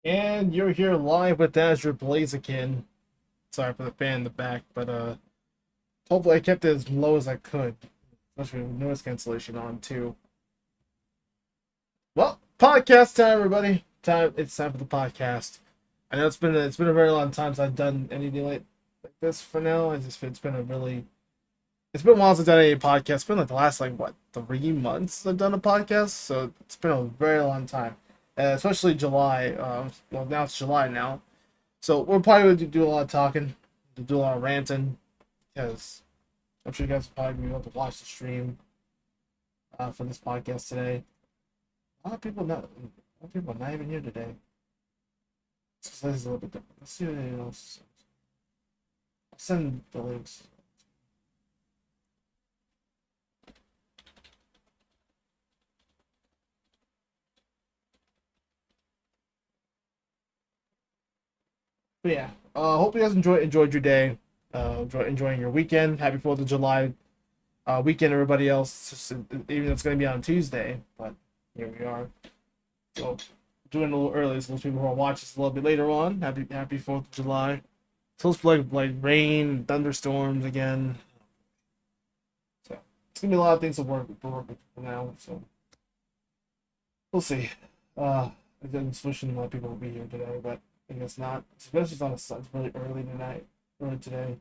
And you're here live with AzureBlaziken. Sorry for the fan in the back, but hopefully I kept it as low as I could. Especially with noise cancellation on too. Well, podcast time, everybody. It's time for the podcast. I know it's been a very long time since I've done anything like this for now. It's been it's been a while since I've done any podcast. It's been like the last 3 months I've done a podcast, so it's been a very long time. Especially July. Well, now it's July now. So we're probably going to do a lot of talking, to do a lot of ranting, because I'm sure you guys will probably be able to watch the stream for this podcast today. A lot of people not even here today. This is a little bit different. Let's see what anyone else. I'll send the links. But yeah, hope you guys enjoyed your day. Enjoying your weekend. Happy 4th of July weekend, everybody else. Even though it's going to be on Tuesday, but here we are. So doing a little early, so those people who are watching this a little bit later on. Happy 4th of July. So it's like rain, thunderstorms again. So it's gonna be a lot of things to work with for now. So we'll see. I'm wishing a lot of people will be here today, but I guess not. Especially it's on it's really early tonight, early today.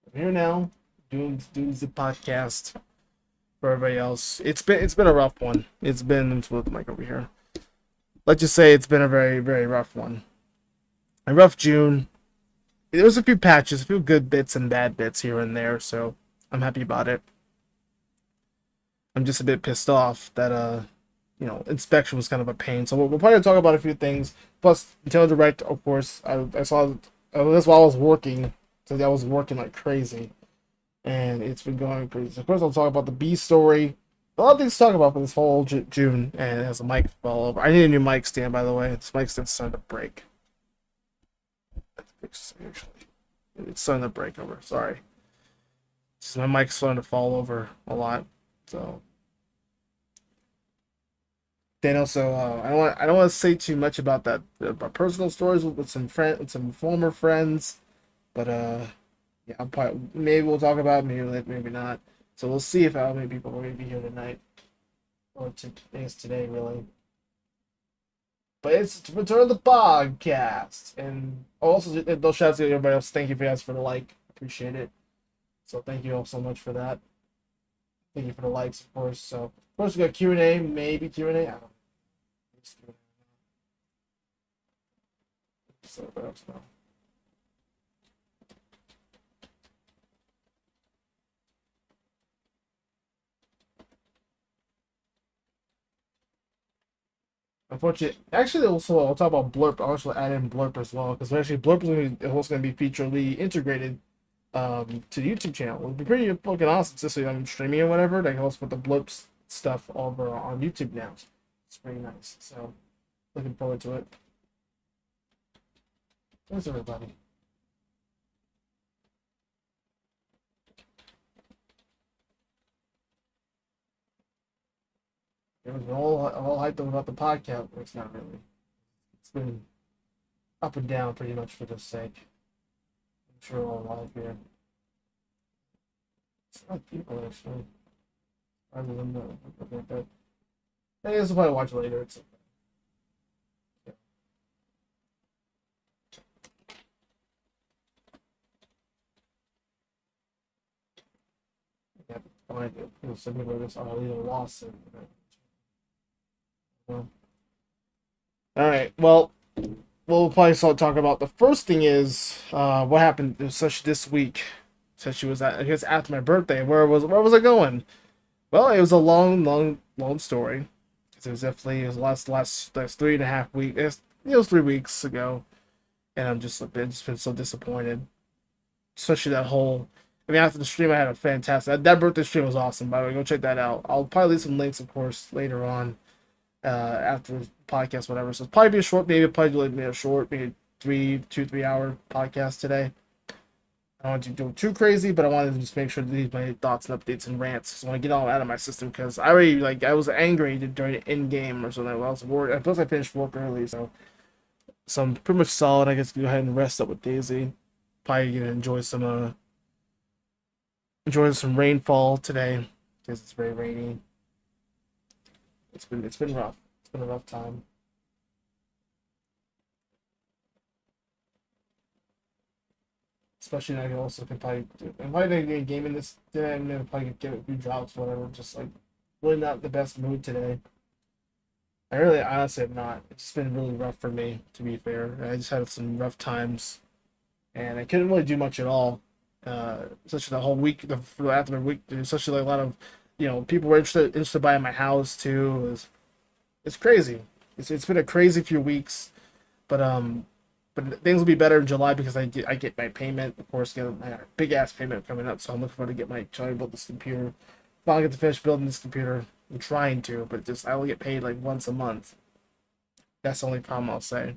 I'm here now, doing the podcast for everybody else. It's been a rough one. It's with Mike over here. Let's just say it's been a very rough one. A rough June. There was a few patches, a few good bits and bad bits here and there, so I'm happy about it. I'm just a bit pissed off that inspection was kind of a pain. So we'll probably talk about a few things. Plus, Nintendo Direct, of course. I saw that's while I was working, so I was working like crazy, and it's been going crazy. So of course, I'll talk about the B story. A lot of things to talk about for this whole June, and it has a mic fall over. I need a new mic stand, by the way. This mic stand's starting to break. Actually, it's starting to break over. Sorry, just my mic's starting to fall over a lot. So then also, I don't want to say too much about that about personal stories with some former friends, but yeah, I'll probably maybe we'll talk about it, maybe not. So we'll see if how many people will be here tonight or today really. But it's to return the podcast, and also those shouts to everybody else. Thank you for guys for the like, appreciate it. So thank you all so much for that. Thank you for the likes, of course. So of course we got Q&A, maybe Q&A. I don't know. So what else now? Unfortunately, actually, also I'll talk about Blurp. I'll also add in Blurp as well because actually Blurp is also going to be featurely integrated to the YouTube channel. It'll be pretty fucking awesome, especially I'm streaming or whatever. They can also put the Blurp stuff over on YouTube now. It's pretty nice. So looking forward to it. Thanks everybody. It was all hyped up about the podcast, but it's not really. It's been up and down pretty much for this sake. I'm sure all live here. It's not people actually. Other than the I guess I'll probably watch it later. It's yeah. I have to find it. Some people just either lost it. Well, all right. Well, we'll probably start talking about the first thing is what happened such this week. Since she was I guess after my birthday. Where was I going? Well, it was a long story. It was last 3.5 weeks. It was 3 weeks ago, and just been so disappointed. Especially that whole. I mean, after the stream, I had a fantastic. That birthday stream was awesome. By the way, go check that out. I'll probably leave some links, of course, later on after the podcast, whatever. So it's probably be a short, maybe a short, maybe 3 hour podcast today. I don't want to do too crazy, but I wanted to just make sure to leave my thoughts and updates and rants. So I want to get all out of my system because I already I was angry during the in game or something. While I was work. Plus I finished work early, so I'm pretty much solid. I guess go ahead and rest up with Daisy. Probably gonna enjoy some rainfall today because it's very rainy. It's been rough. It's been a rough time. Especially now I also can probably I'm probably not gonna game in this today. I'm gonna probably get a few drops, whatever. Just like really not the best mood today. I really honestly have not. It's just been really rough for me, to be fair. I just had some rough times and I couldn't really do much at all. Especially the whole week, after the week, there's especially like a lot of, people were interested to buy my house too. It's crazy. It's been a crazy few weeks, but things will be better in July because I get my payment. Of course, get my big ass payment coming up, so I'm looking forward to trying to build this computer. Finally get to finish building this computer. I'm trying to, but just I only get paid like once a month. That's the only problem I'll say.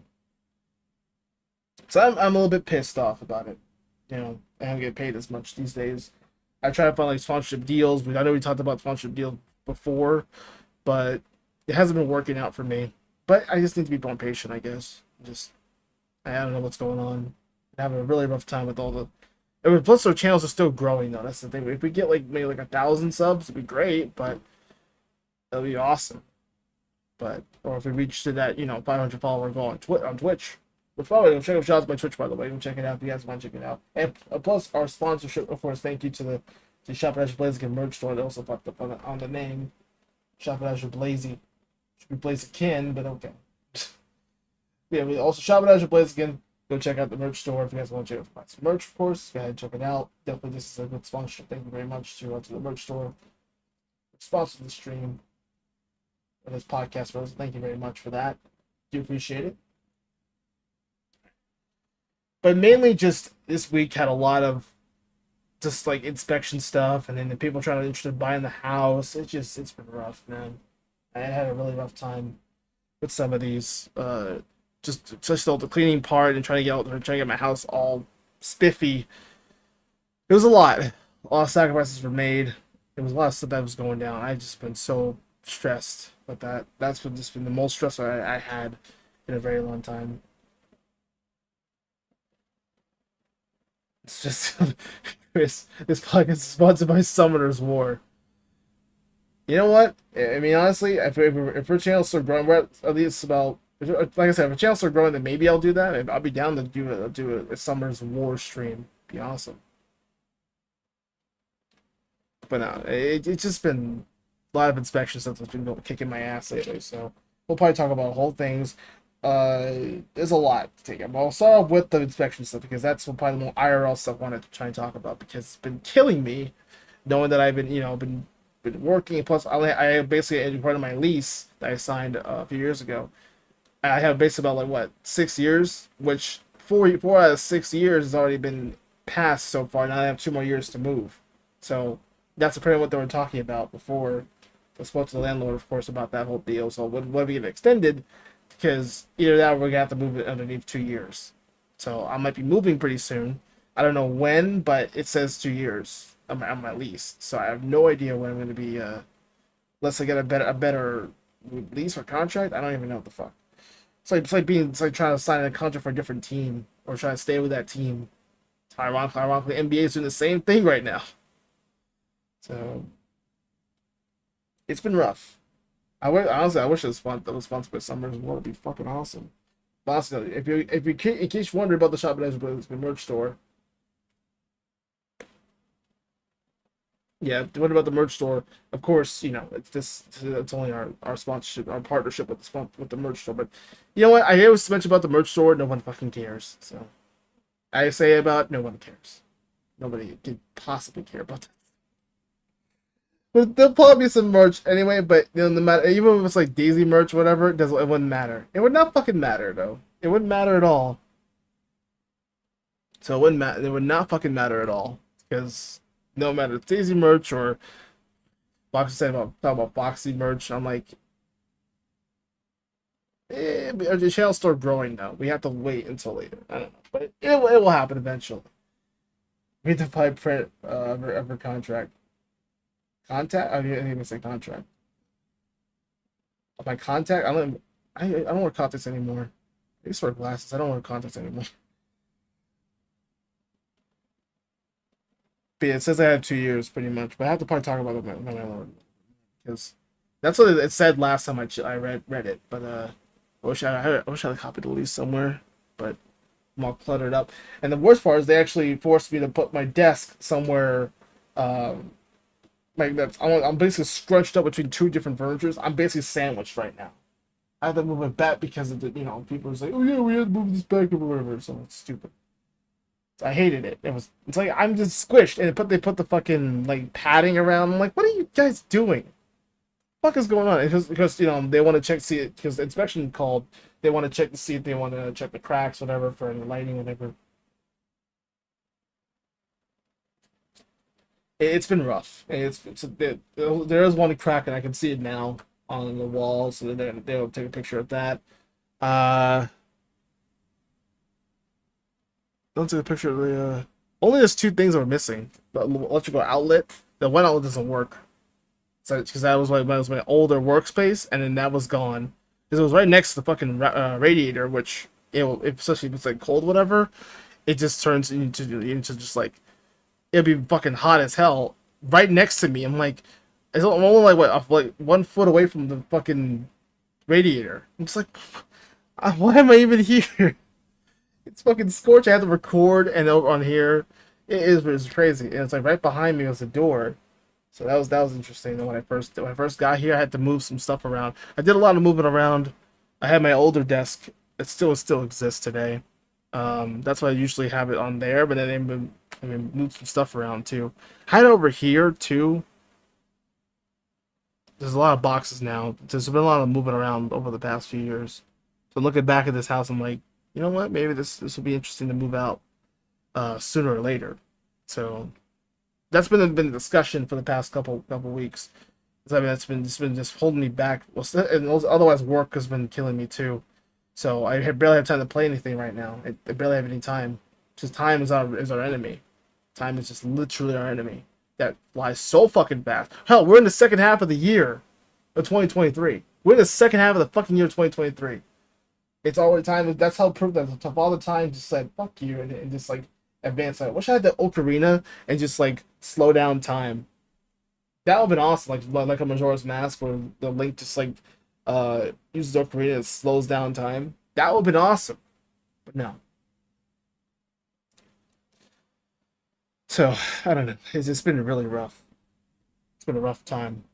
So I'm a little bit pissed off about it. I don't get paid as much these days. I try to find like sponsorship deals. I know we talked about sponsorship deals before, but it hasn't been working out for me. But I just need to be more patient, I guess. I don't know what's going on. I'm having a really rough time with all the. Plus, our channels are still growing though. That's the thing. If we get like maybe like 1,000 subs, it'd be great. But that'll be awesome. But or if we reach to that 500 follower goal on Twitch. Which, by the way, check out shout out my Twitch, by the way. Go check it out if you guys want to check it out. And plus, our sponsorship, of course, thank you to the Shop at AzureBlaziken merch store. They also fucked up on the name. Shop at AzureBlaziken. Should be Blaziken, but okay. Yeah, we also Shop at AzureBlaziken. Go check out the merch store if you guys want to check out some merch, of course. Go ahead and check it out. Definitely, this is a good sponsorship. Thank you very much to the merch store. Sponsor the stream. And this podcast, Rose. Thank you very much for that. Do appreciate it. But mainly just this week had a lot of just like inspection stuff and then the people trying to interested in buying the house. It's been rough, man. I had a really rough time with some of these. Just all the cleaning part and trying to get my house all spiffy. It was a lot. A lot of sacrifices were made. There was a lot of stuff that was going down. I just been so stressed with that. That's just been the most stress I had in a very long time. It's just this podcast is sponsored by Summoner's War. You know what? I mean, honestly, if our channel start growing, we're at least about like I said, if our channel start growing, then maybe I'll do that. I'll be down to do a Summoner's War stream. Be awesome. But no, it's just been a lot of inspection stuff that's been kicking my ass lately. So we'll probably talk about whole things. There's a lot to take up. I'll start off with the inspection stuff because that's probably the more IRL stuff I wanted to try and talk about because it's been killing me, knowing that I've been working. Plus, I basically part of my lease that I signed a few years ago. I have basically about like what 6 years, which four out of 6 years has already been passed so far. Now I have 2 more years to move. So that's apparently what they were talking about before. I spoke to the landlord, of course, about that whole deal. So when we get extended, because either that or we're gonna have to move it underneath 2 years. So I might be moving pretty soon. I don't know when, but it says 2 years on my lease. So I have no idea when I'm gonna be unless I get a better lease or contract. I don't even know what the fuck. It's like trying to sign a contract for a different team or trying to stay with that team. Ironically, NBA is doing the same thing right now. So it's been rough. Honestly, I wish it was sponsored by Summers. Would be fucking awesome. But honestly, in case you wonder about the Shop at AzureBlaziken merch store, yeah, what about the merch store? Of course, it's only our sponsorship, our partnership with the merch store. But you know what? I always mention about the merch store. No one fucking cares. So I say about no one cares. Nobody could possibly care about that. But there'll probably be some merch anyway. But no matter, even if it's like Daisy merch, whatever, it wouldn't matter. It would not fucking matter though. It wouldn't matter at all. So it wouldn't matter. It would not fucking matter at all because no matter it's Daisy merch or Fox said about Foxy merch, I'm like, the channel's still growing now. We have to wait until later. I don't know, but it will happen eventually. Read the fine print of her contract. Contact? I didn't even say contract. My contact? I don't wear contacts anymore. I used to wear glasses. I don't wear contacts anymore. But yeah, it says I have 2 years pretty much. But I have to probably talk about it in my own, because that's what it said last time I read it. But I wish I had a copy to leave somewhere. But I'm all cluttered up. And the worst part is they actually forced me to put my desk somewhere. Like I'm basically scrunched up between two different furnitures. I'm basically sandwiched right now. I had to move it back because of the people were like, oh yeah, we had to move this back or whatever. So it's stupid. So I hated it. It's like I'm just squished, and they put the fucking like padding around. I'm like, what are you guys doing? What the fuck is going on? It's just because they want to check see it because the inspection called. They want to check to see if they want to check the cracks, whatever, for any lighting, whatever. It's been rough. There is one crack, and I can see it now on the wall. So they'll take a picture of that. Uh, don't take a picture of the. Only there's two things that are missing: the electrical outlet. The one outlet doesn't work. So because that was my older workspace, and then that was gone because it was right next to the fucking radiator, which especially if it's like cold, whatever, it just turns into just like it'd be fucking hot as hell right next to me. I'm like, I'm only like what, like 1 foot away from the fucking radiator. I'm just like, why am I even here? It's fucking scorch. I have to record, and over on here, it's crazy. And it's like right behind me was the door. So that was interesting. And when I first got here, I had to move some stuff around. I did a lot of moving around. I had my older desk. It still exists today. That's why I usually have it on there. But then I moved some stuff around too. I had it over here too. There's a lot of boxes now. There's been a lot of moving around over the past few years. So looking back at this house, I'm like, you know what? Maybe this will be interesting to move out sooner or later. So that's been a discussion for the past couple weeks. I mean, it's been just holding me back. Well, and otherwise work has been killing me too. So I barely have time to play anything right now. I barely have any time. Because time is our enemy. Time is just literally our enemy. That flies so fucking fast. Hell, we're in the second half of the year of 2023. We're in the second half of the fucking year of 2023. It's already time. That's how proof that of all the time just said fuck you and just like advance. I wish I had the ocarina and just like slow down time. That would have been awesome. Like a Majora's Mask where the Link just like uses ocarina and slows down time. That would have been awesome. But no. So I don't know. It's just been really rough. It's been a rough time.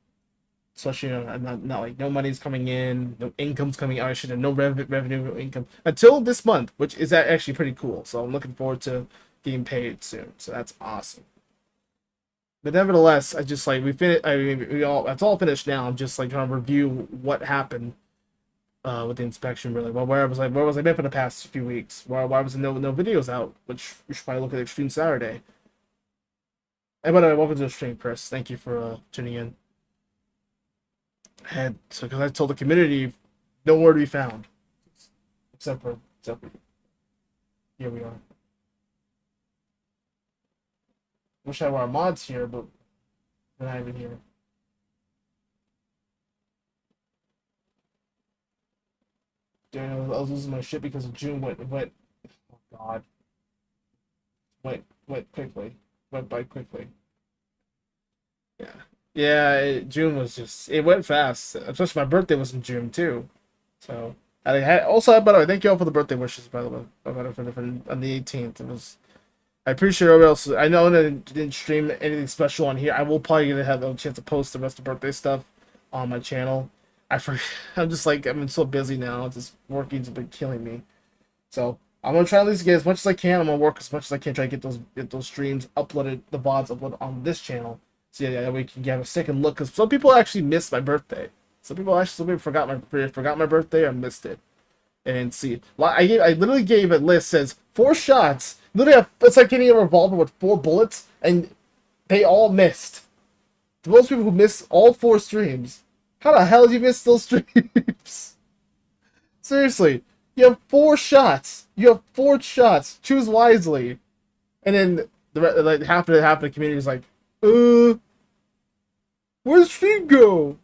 Especially not like no money's coming in, no income's coming out. I should have no revenue, no income until this month, which is actually pretty cool. So I'm looking forward to getting paid soon. So that's awesome. But nevertheless, I just like we finished. I mean, it's all finished now. I'm just like trying to review what happened with the inspection. Really, well, where was I been for the past few weeks? Why was there no videos out? Which you should probably look at Extreme Saturday. And by the way, welcome to the stream, Chris. Thank you for tuning in. And so, because I told the community, nowhere to be found, except for here we are. Wish I had our mods here, but they're not even here. Dude, I was losing my shit because of June went. Oh God, went quickly, went by quickly. Yeah. Yeah, June was just it went fast. Especially my birthday was in June too, so I had also. By the way, thank you all for the birthday wishes. By the way, on the 18th, it was. I appreciate everybody else. I know that I didn't stream anything special on here. I will probably gonna have a chance to post the rest of the birthday stuff on my channel. I'm just like I'm so busy now. Just working's been killing me. So I'm gonna try at least get as much as I can. I'm gonna work as much as I can. Try to get those streams uploaded, the VODs uploaded on this channel. So yeah, we can get a second look because some people actually missed my birthday. Some people forgot my birthday or missed it and see. I literally gave a list says 4 shots. Literally, it's like getting a revolver with 4 bullets, and they all missed. Most people who missed all 4 streams. How the hell did you miss those streams? Seriously, you have 4 shots. You have 4 shots. Choose wisely. And then like half the community is like, where'd the stream go?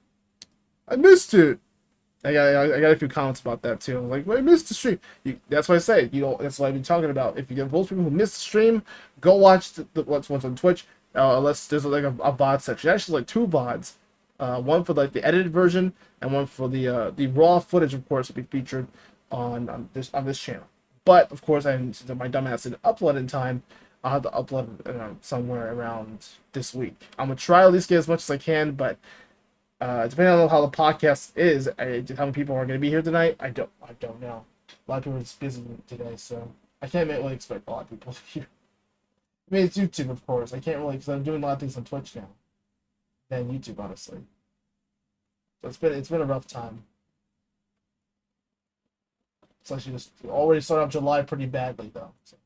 I missed it. I got a few comments about that too. I'm like, well, I missed the stream. That's what I say. That's what I've been talking about. If you get most people who miss the stream, go watch what's on Twitch. Unless there's like a VOD section. Actually, like two VODs. One for like the edited version, and one for the raw footage. Of course, will be featured on this channel. But of course, since my dumbass didn't upload in time, I'll have to upload somewhere around this week. I'm gonna try at least get as much as I can, but depending on how the podcast is, how many people are going to be here tonight, I don't know. A lot of people are just busy today, so I can't really expect a lot of people here. I mean, it's YouTube, of course. I can't really, because I'm doing a lot of things on Twitch now than YouTube, honestly. So it's been a rough time. It's actually just already started off July pretty badly, though. So.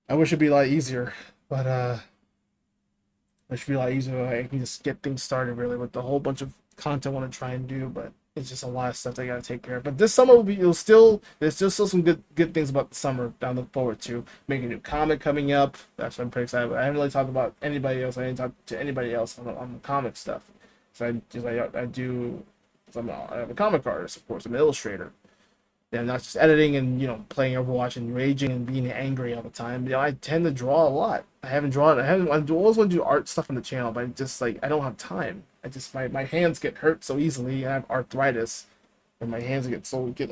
I wish it'd be a lot easier, but it should be a lot easier. I can just get things started really with the whole bunch of content I want to try and do, but it's just a lot of stuff that I gotta take care of. But this summer there's still some good things about the summer that I look forward to. Making a new comic coming up. That's what I'm pretty excited about. I haven't really talked about anybody else. I didn't talk to anybody else on the comic stuff. So I do. I'm a comic artist, of course. I'm an illustrator. Yeah, not just editing and playing Overwatch and raging and being angry all the time. I tend to draw a lot. I always want to do art stuff on the channel, but I don't have time. My hands get hurt so easily. I have arthritis, and my hands get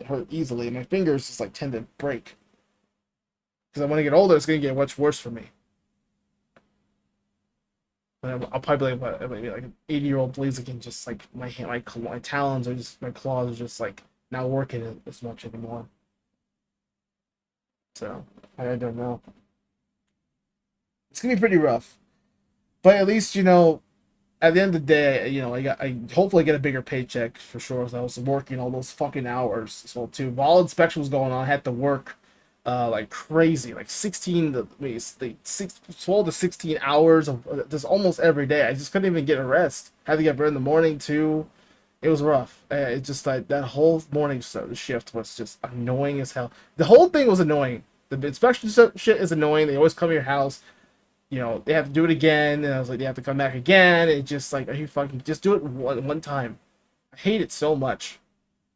hurt easily, and my fingers just tend to break. Because when I get older, it's gonna get much worse for me. I'll probably be like an 80-year-old Blaziken, just like my talons my claws are just not working as much anymore. So I don't know. It's gonna be pretty rough, but at least at the end of the day, I hopefully get a bigger paycheck for sure. As I was working all those fucking hours as well too. While inspection was going on, I had to work like crazy, like 12 to 16 hours of just almost every day. I just couldn't even get a rest. Had to get up in the morning too. It was rough. It just that whole morning shift was just annoying as hell. The whole thing was annoying. The inspection shit is annoying. They always come to your house. They have to do it again, and I was like, they have to come back again. It's just are you fucking just do it one time? I hate it so much.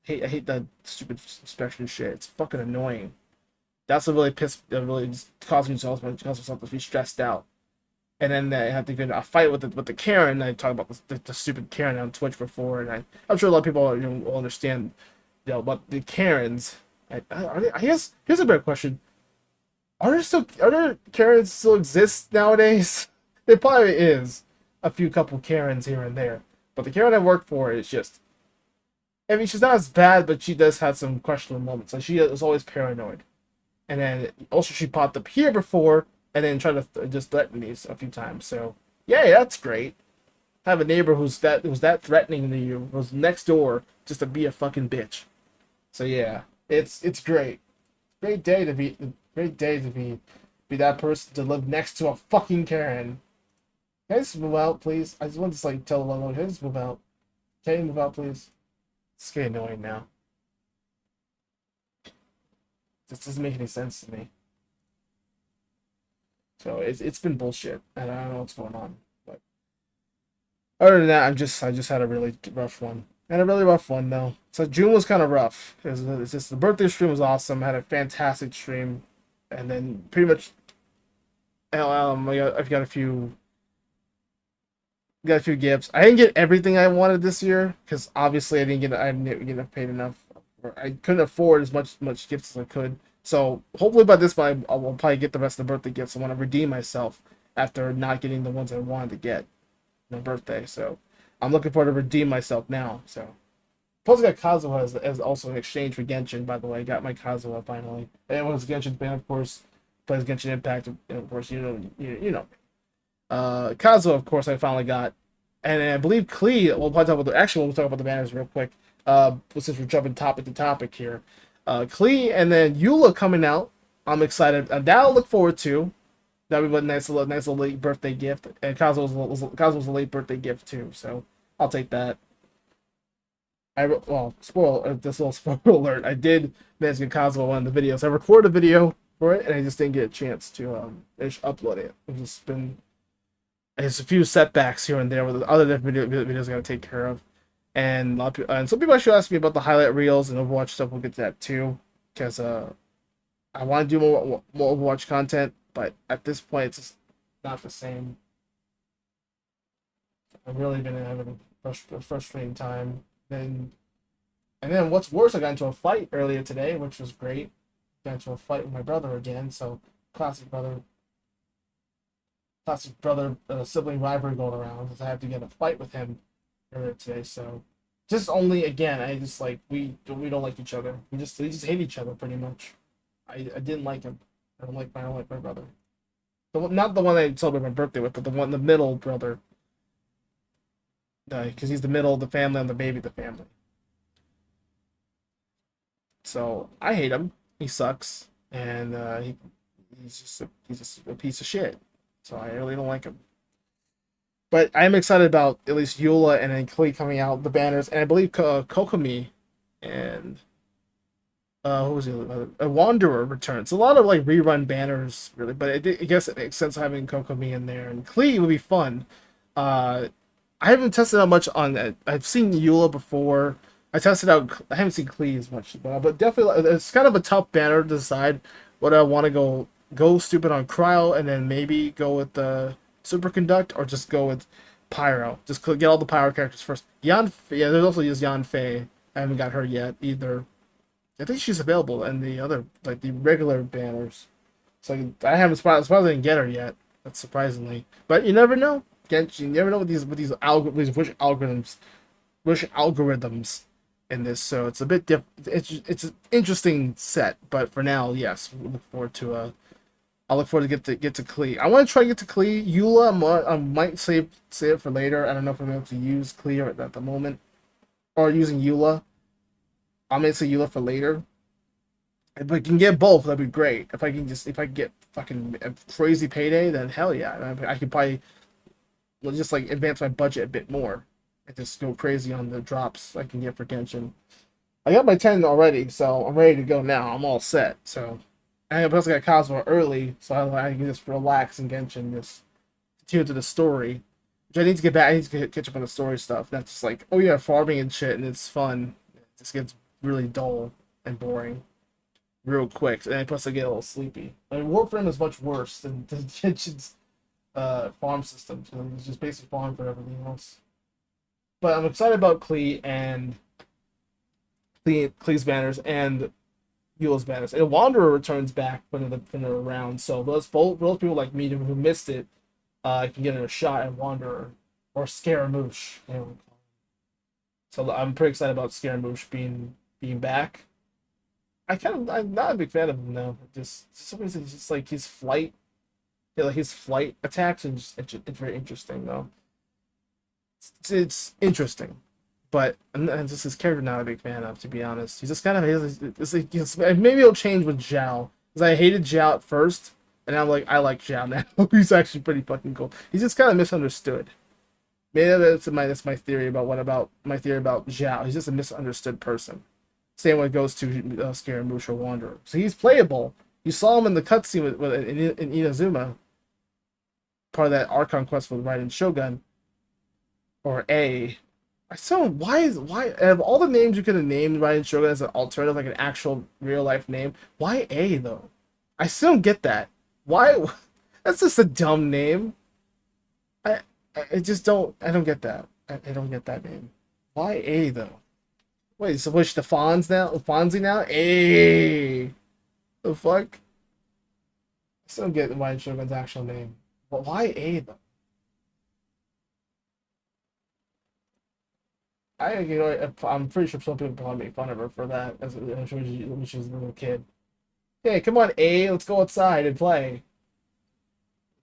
I hate that stupid inspection shit. It's fucking annoying. That's what really just caused myself to be stressed out. And then I have to get a fight with the Karen. I talked about the stupid Karen on Twitch before, and I'm sure a lot of people will understand about the Karens. I guess here's a better question. Are there Karens still exist nowadays? There probably is a couple Karens here and there, but the Karen I work for is just. I mean, she's not as bad, but she does have some questionable moments. She is always paranoid, and then also she popped up here before, and then tried to just threaten me a few times. So yeah, that's great. Have a neighbor who's that threatening to you, who's next door, just to be a fucking bitch. So yeah, it's great. Great day to be that person, to live next to a fucking Karen. Can I just move out, please? I just want to tell the landlord, can I just move out? Can you move out, please? It's getting annoying now. This doesn't make any sense to me. So it's been bullshit, and I don't know what's going on. But other than that, I just had a really rough one. And a really rough one though. So June was kind of rough. It's just the birthday stream was awesome. I had a fantastic stream, and then pretty much, I've got a few gifts. I didn't get everything I wanted this year because obviously I didn't get paid enough. I couldn't afford as much gifts as I could. So hopefully by this point I will probably get the rest of the birthday gifts. I want to redeem myself after not getting the ones I wanted to get on my birthday. So I'm looking forward to redeem myself now. So plus I got Kazuha as also an exchange for Genshin. By the way, I got my Kazuha finally. And it was Genshin fan, of course. Plays Genshin Impact, and of course you know. Kazuha, of course, I finally got, and I believe Klee. We'll talk about the banners real quick. Since we're jumping topic to topic here. Klee and then Eula coming out. I'm excited. That I'll look forward to. That'll be a nice little late birthday gift. And Kazuha's was a late birthday gift too, so I'll take that. This little spoiler alert. I did manage to get Kazuha one of the videos. I recorded a video for it, and I just didn't get a chance to finish uploading it. It's just been there's a few setbacks here and there with other videos I gotta take care of, and and some people actually ask me about the highlight reels and Overwatch stuff. We'll get to that too, because I want to do more Overwatch content, but at this point it's just not the same. I've really been having a frustrating time. And then what's worse, I got into a fight earlier today, which was great. Got into a fight with my brother again, so classic brother sibling rivalry going around, because I have to get in a fight with him earlier today. So just only again, I just like we don't like each other. We just hate each other pretty much. I didn't like him. I don't like my brother. Not the one I celebrate my birthday with, but the middle brother. Because he's the middle of the family, I'm the baby of the family. So I hate him. He sucks, and he's just a piece of shit. So I really don't like him. But I'm excited about at least Eula and then Klee coming out, the banners, and I believe Kokomi and who was the other? A Wanderer returns. A lot of like rerun banners, really, but I guess it makes sense having Kokomi in there, and Klee would be fun. I haven't tested out much on that. I've seen Eula before. I tested out. I haven't seen Klee as much, but definitely it's kind of a tough banner to decide whether I want to go stupid on Cryo and then maybe go with the Superconduct or just go with Pyro. Just get all the Pyro characters first. Yeah, there's also just Yan Fei. I haven't got her yet either. I think she's available in the other, like the regular banners. So I haven't surprised I didn't get her yet. That's surprisingly, but you never know. You never know with these wish algorithms in this. So it's a bit different. It's an interesting set, but for now, yes, we look forward to I look forward to get to Klee. I want to try to get to Klee. Eula, I might save it for later. I don't know if I'm able to use Klee at the moment, or using Eula. I may say Eula for later. If I can get both, that'd be great. If I can get fucking a crazy payday, then hell yeah, I could probably just like advance my budget a bit more and just go crazy on the drops I can get for Genshin. I got my 10 already, so I'm ready to go now. I'm all set. So I plus got Cosmo early, so I can just relax in Genshin, just continue to the story. Which I need to get back. I need to catch up on the story stuff. That's just like, oh yeah, farming and shit, and it's fun. It just gets really dull and boring real quick, and plus I get a little sleepy. I mean, Warframe is much worse than Genshin's farm system. So it's just basic farm for everything else. But I'm excited about Klee and Klee's banners and Eula's banners. And Wanderer returns back when they're around. So those people like me who missed it can get a shot at Wanderer or Scaramouche. So I'm pretty excited about Scaramouche being back. I'm not a big fan of him though. Just for some reason, it's just like his flight. Yeah, like his flight attacks, and it's very interesting though. It's interesting, but I'm just his character not a big fan of, to be honest. He's just kind of maybe it'll change with Zhao, because I hated Zhao at first, and I'm like I like Zhao now. He's actually pretty fucking cool. He's just kind of misunderstood. Maybe that's my theory about Zhao. He's just a misunderstood person. Same way it goes to Scaramouche or Wanderer. So he's playable. You saw him in the cutscene in Inazuma, part of that Archon quest with Raiden Shogun, or A. I still why out of all the names you could have named Raiden Shogun as an alternative, like an actual real life name, why A though? I still don't get that. Why? That's just a dumb name. I just don't. I don't get that. I don't get that name. Why A though? Wait, so which the Fonzie now? A. The fuck? I still don't get Raiden Shogun's actual name. But why A though? I'm pretty sure some people probably make fun of her for that when she was a little kid. Hey, come on, A, let's go outside and play.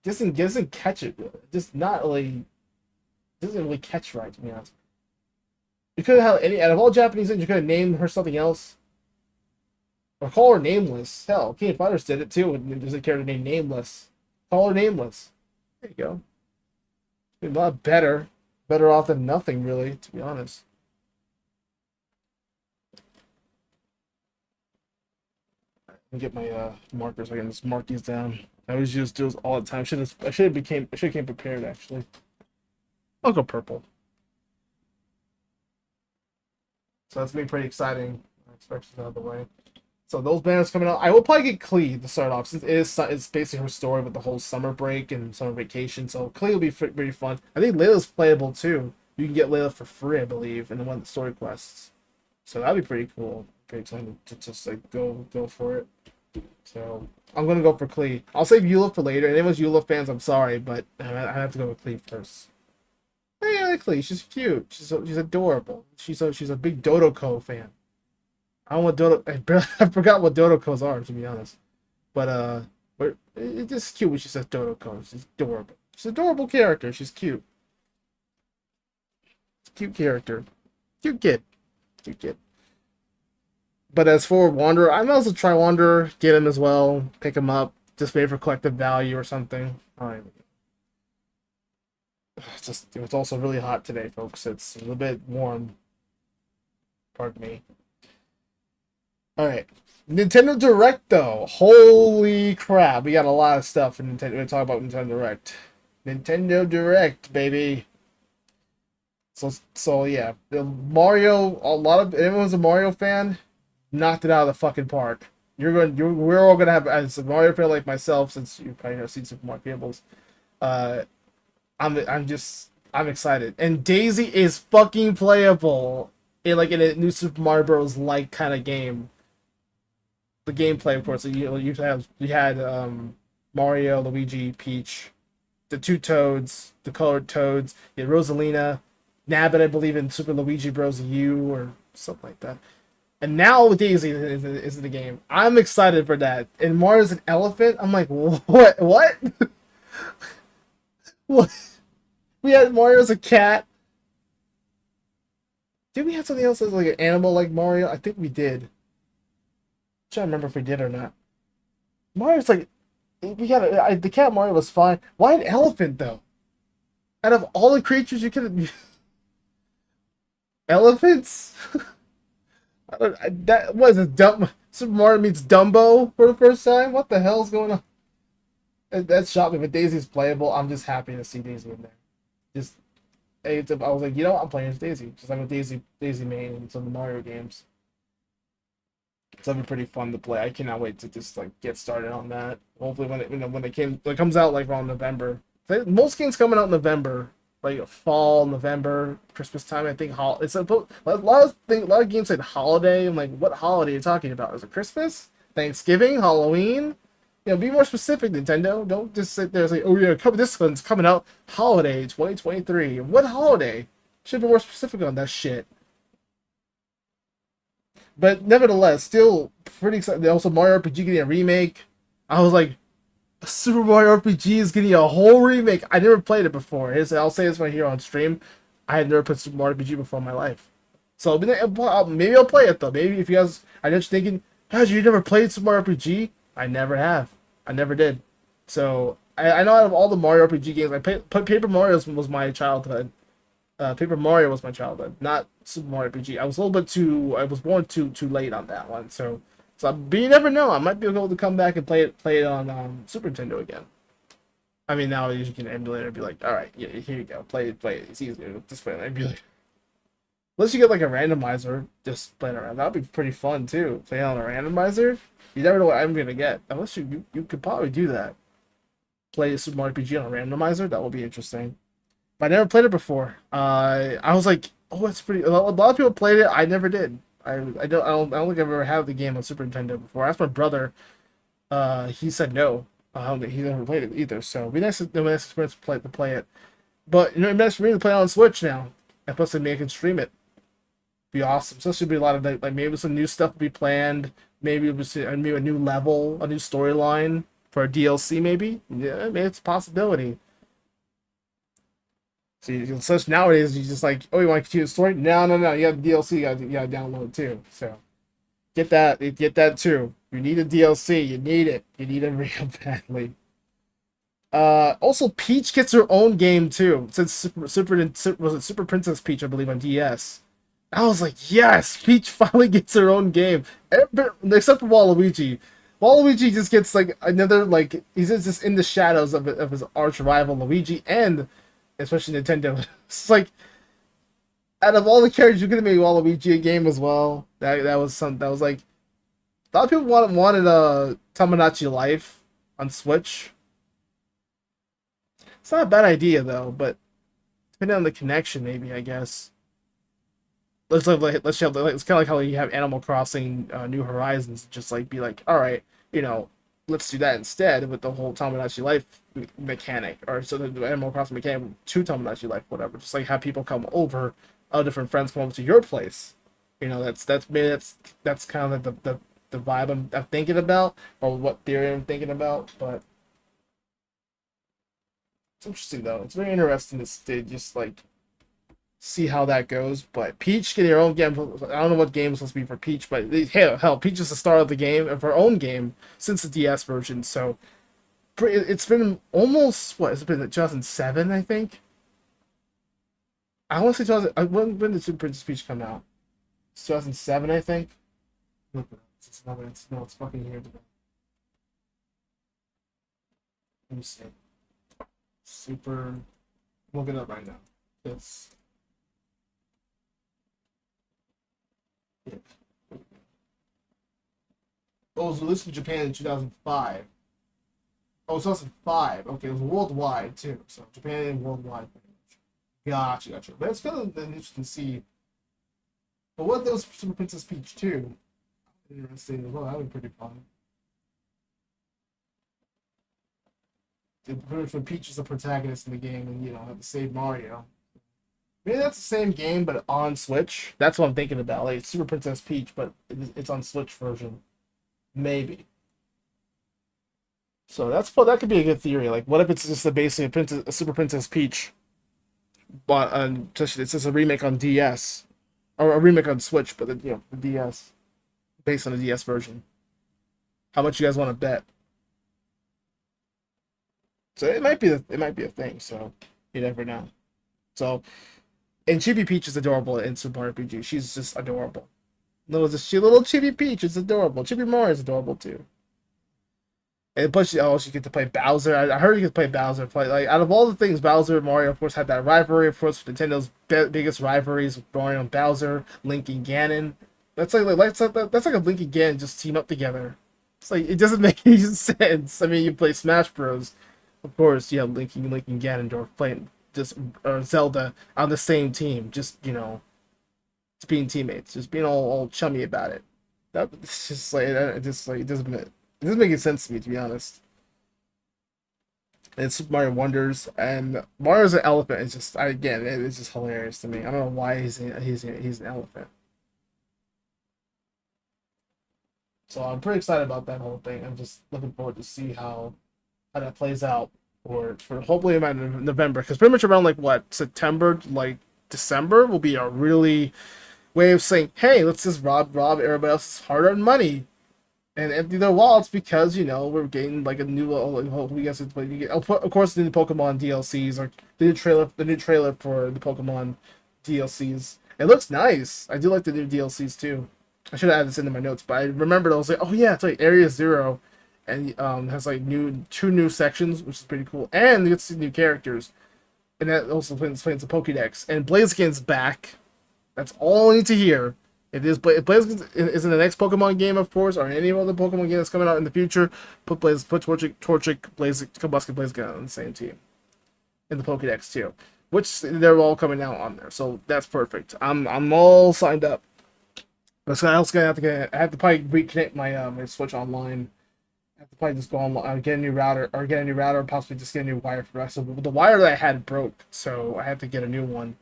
Doesn't catch it. Just not really. Doesn't really catch right, to be honest. You could have any out of all Japanese names, you could have named her something else, or call her Nameless. Hell, King of Fighters did it too. There's a character named Nameless. Call her Nameless. There you go. It'd be a lot better off than nothing, really, to be honest. Let me get my markers. I can just mark these down. I always just do this all the time. I should have came prepared actually. I'll go purple. So that's gonna be pretty exciting. Inspections out of the way. So those banners coming out. I will probably get Klee to start off since it's basically her story with the whole summer break and summer vacation. So Klee will be pretty fun. I think Layla's playable too. You can get Layla for free, I believe, in the one of the story quests. So that'd be pretty cool. Pretty excited to just like go for it. So I'm gonna go for Klee. I'll save Eula for later. Anyone's Eula fans, I'm sorry, but I have to go with Klee first. Hey, I like Klee. She's cute. She's adorable. She's a big Dodoko fan. I don't want Dodo. I forgot what Dodokos are, to be honest. But it's just cute when she says Dodoko. She's adorable. She's an adorable character. She's cute. Cute character. Cute kid. Cute kid. But as for Wanderer, I might also try Wanderer, get him as well, pick him up, just wait for collective value or something. Alright. It's also really hot today, folks. It's a little bit warm. Pardon me. Alright. Nintendo Direct, though. Holy crap. We got a lot of stuff in Nintendo. We're talk about Nintendo Direct. Nintendo Direct, baby. So yeah. The Mario, everyone's a Mario fan, knocked it out of the fucking park. We're all gonna have, as a Mario fan like myself, since you probably have seen Super Mario Fables, I'm excited. And Daisy is fucking playable in a new Super Mario Bros. Like kind of game. The gameplay, of course, you had Mario, Luigi, Peach, the two Toads, the colored Toads. You had Rosalina, Nabbit, I believe, in Super Luigi Bros. U or something like that. And now Daisy is in the game. I'm excited for that. And Mario's an elephant. I'm like, what? What? What? We had Mario as a cat. Did we have something else as like an animal like Mario? I think we did. I'm trying to remember if we did or not. Mario's like, the cat Mario was fine. Why an elephant though? Out of all the creatures you could have, elephants. That was a dumb. Super Mario meets Dumbo for the first time. What the hell's going on? That shocked me. But Daisy's playable. I'm just happy to see Daisy in there. I was like, I'm playing as Daisy. Just I'm a Daisy main in some Mario games. So that'd be pretty fun to play. I cannot wait to just get started on that. Hopefully when it comes out around November. Most games coming out in November, fall, November, Christmas time. I think it's a lot of games said holiday. I'm like, what holiday are you talking about? Is it Christmas, Thanksgiving, Halloween? Be more specific, Nintendo. Don't just sit there and say, oh yeah, this one's coming out holiday 2023. What holiday? Should be more specific on that shit. But nevertheless, still pretty excited. Also, Mario RPG getting a remake. I was like, Super Mario RPG is getting a whole remake. I never played it before. I'll say this right here on stream. I had never played Super Mario RPG before in my life. So maybe I'll play it though. Maybe if you guys are just thinking, guys, you never played Super Mario RPG? I never have. I never did. So I know out of all the Mario RPG games, Paper Mario was my childhood. Paper Mario was my childhood, not Super Mario RPG. I was born too late on that one. But you never know. I might be able to come back and play it on Super Nintendo again. I mean, now you can emulate it and be like, all right, yeah, here you go, play it. It's easier. Just play it. I'd be like, unless you get a randomizer, just playing around. That'd be pretty fun too. Playing on a randomizer. You never know what I'm gonna get. Unless you could probably do that. Play Super Mario RPG on a randomizer. That will be interesting. But I never played it before. I was like, oh, it's pretty. A lot of people played it. I never did. I don't think I've ever had the game on Super Nintendo before. I asked my brother. He said no. He never played it either. So it'd be nice experience to play it. But it'd be nice for me to play it on Switch now. And plus, maybe I can stream it. Be awesome. So there should be a lot of maybe some new stuff will be planned. Maybe a new level, a new storyline for a DLC. Maybe maybe it's a possibility. So such nowadays, you just oh, you want to continue the story? No. You have the DLC. You got to download too. So get that too. You need a DLC. You need it. You need it real badly. Also, Peach gets her own game too. Since Super Princess Peach, I believe, on DS. I was like, yes, Peach finally gets her own game. Except for Waluigi. Waluigi just gets like another like he's just in the shadows of his arch rival Luigi and especially Nintendo. It's like out of all the characters, you could have made Waluigi a game as well. That was some that was like a lot of people wanted a Tomodachi Life on Switch. It's not a bad idea though, but depending on the connection, maybe I guess. It's kind of like how you have Animal Crossing New Horizons, just like be like, all right, you know, let's do that instead with the whole Tomodachi Life mechanic, or so the Animal Crossing mechanic to Tomodachi Life, whatever. Just like have people come over, different friends come over to your place. You know, that's kind of like the vibe I'm thinking about, or what theory I'm thinking about. But it's interesting though. It's very interesting to just like see how that goes. But Peach getting her own game. I don't know what game is supposed to be for Peach, but hell, Peach is the star of the game, of her own game since the DS version. So it's been almost what? It's been 2007, I think. I want to say 2000. When did Super Princess Peach come out? It's 2007, I think. Look, it's fucking here. Let me see. Super. Look it up right now. It's. Oh, it was released in Japan in 2005. Oh, 2005. Okay, it was worldwide too. So Japan and worldwide. Gotcha. But it's kind of interesting to see. But what if there was Super Princess Peach too? Interesting as well. That would be pretty fun. For Peach is the protagonist in the game, and have to save Mario. Maybe that's the same game, but on Switch. That's what I'm thinking about. Like Super Princess Peach, but it's on Switch version. Maybe. So that could be a good theory. Like, what if it's just basically a Super Princess Peach, but it's just a remake on DS or a remake on Switch, but the DS based on the DS version. How much you guys want to bet? So it might be a thing. So you never know. So and Chibi Peach is adorable in Super Mario RPG. She's just adorable. Little Chibi Peach is adorable. Chibi Mario is adorable too. And plus, she get to play Bowser. I heard you could play Bowser. Like out of all the things, Bowser and Mario, of course, had that rivalry. Of course, Nintendo's biggest rivalries: Mario and Bowser, Link and Ganon. That's like a Link and Ganon just team up together. It's like it doesn't make any sense. I mean, you play Smash Bros. Of course, you have Link and Ganondorf playing just Zelda on the same team. Just just being teammates, just being all chummy about it. It's just like it doesn't make any sense to me, to be honest. And Super Mario Wonders and Mario's an elephant. It's just it's just hilarious to me. I don't know why he's an elephant. So I'm pretty excited about that whole thing. I'm just looking forward to see how that plays out for hopefully about November, because pretty much around like what September, like December will be a really way of saying, hey, let's just rob everybody else's hard-earned money and empty their wallets, because we're getting like a new we guess it's of course the new Pokemon DLCs, or the new trailer for the Pokemon DLCs. It looks nice. I do like the new DLCs too. I should have added this into my notes, but I remembered. I was like, oh yeah, it's like Area Zero, and has like two new sections, which is pretty cool, and you get to see new characters, and that also explains the Pokédex. And Blaziken's back. That's all I need to hear. It is Blaziken is in the next Pokemon game, of course, or any other Pokemon game that's coming out in the future. Put Torchic, Blaziken on the same team in the Pokédex too, which they're all coming out on there. So that's perfect. I'm all signed up. But I also I have to probably reconnect my Switch online. I have to probably just go online, get a new router, or possibly just get a new wire for the rest of it. But the wire that I had broke, so I have to get a new one.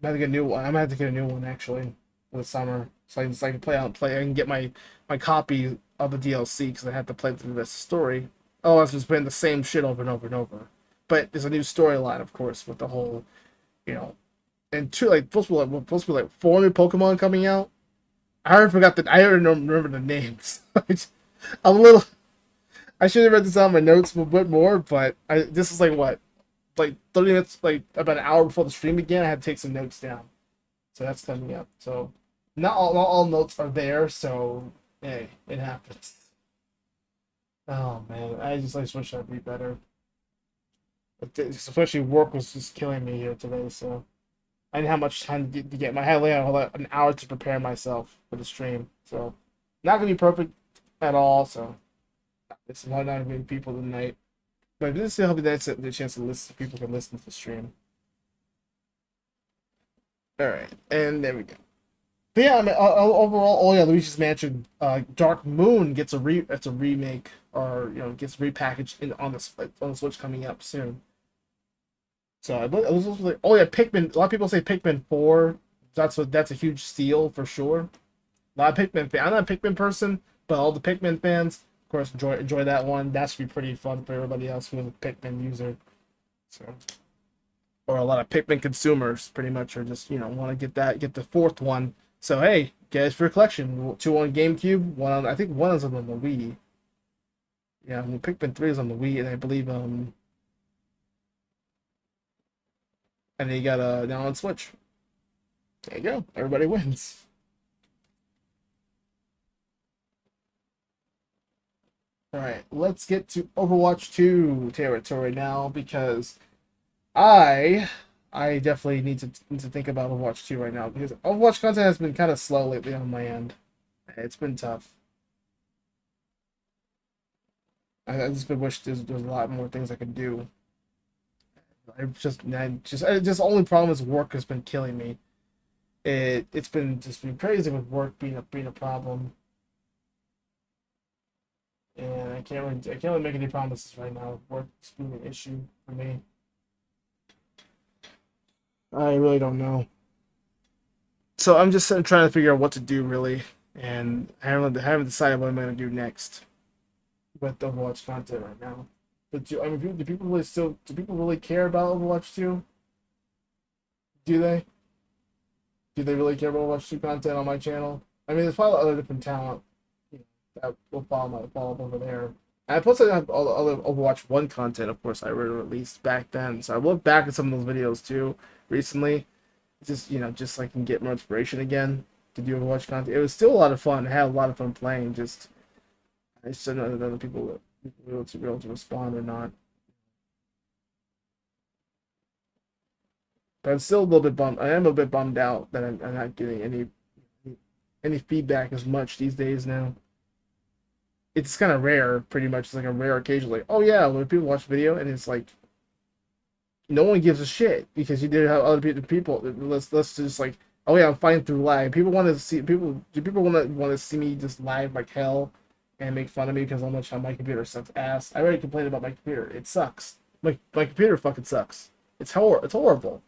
I'm gonna have to get a new one actually for the summer, so I can play. I can get my copy of the DLC, because I have to play through this story. Oh, I was just playing the same shit over and over and over. But there's a new storyline, of course, with the whole, and supposed to be like 4 new Pokemon coming out. I already don't remember the names. I'm a little. I should have read this on my notes a bit more, but this is like what, like 30 minutes, like about an hour before the stream began. I had to take some notes down, so that's coming up. So not all notes are there. So hey, it happens. Oh man, I just wish I'd be better. Especially work was just killing me here today, so I didn't have much time to get my head laid out an hour to prepare myself for the stream. So not gonna be perfect at all. So it's not many people tonight, but this will be nice the chance to listen. People can listen to the stream. All right, and there we go. But yeah, I mean, overall, oh yeah, Luigi's Mansion, Dark Moon gets it's a remake, or gets repackaged on the Switch coming up soon. So I was also like, oh yeah, Pikmin. A lot of people say Pikmin 4. That's a huge steal for sure. A lot of Pikmin I'm not a Pikmin person, but all the Pikmin fans, of course, enjoy that one. That should be pretty fun for everybody else who's a Pikmin user. So, or a lot of Pikmin consumers, pretty much, are just want to get the fourth one. So hey, get it for a collection. Two on GameCube, one on I think one is on the Wii. Yeah, Pikmin 3 is on the Wii, and I believe and then you got now on Switch. There you go. Everybody wins. All right, let's get to Overwatch 2 territory now because I I definitely need to think about Overwatch 2 right now because Overwatch content has been kind of slow lately on my end. It's been tough. I just been wish there's a lot more things I could do. I just only problem is work has been killing me. It's been crazy with work being a problem, and I can't really make any promises right now. Work's being an issue for me. I really don't know. So I'm just trying to figure out what to do really, and I haven't decided what I'm gonna do next with Overwatch content right now. But do people really care about Overwatch 2? Do they? Do they really care about Overwatch 2 content on my channel? I mean, there's probably other different talent you know, that will follow up over there. And plus, I have all the other Overwatch 1 content, of course, I released back then. So I looked back at some of those videos too recently, just so I can get more inspiration again to do Overwatch content. It was still a lot of fun. I had a lot of fun playing. I just don't know that other people will be able to respond or not. But I'm still a little bit bummed. I am a bit bummed out that I'm not getting any feedback as much these days now. It's kind of rare, pretty much. It's like a rare occasion, like, oh yeah, when people watch video and it's like no one gives a shit because you did have other people. Let's just like, oh yeah, I'm fighting through lag. People want to see people. Do people want to see me just lag like hell and make fun of me because how much my computer sucks ass? I already complained about my computer. It sucks. My computer fucking sucks. It's horrible.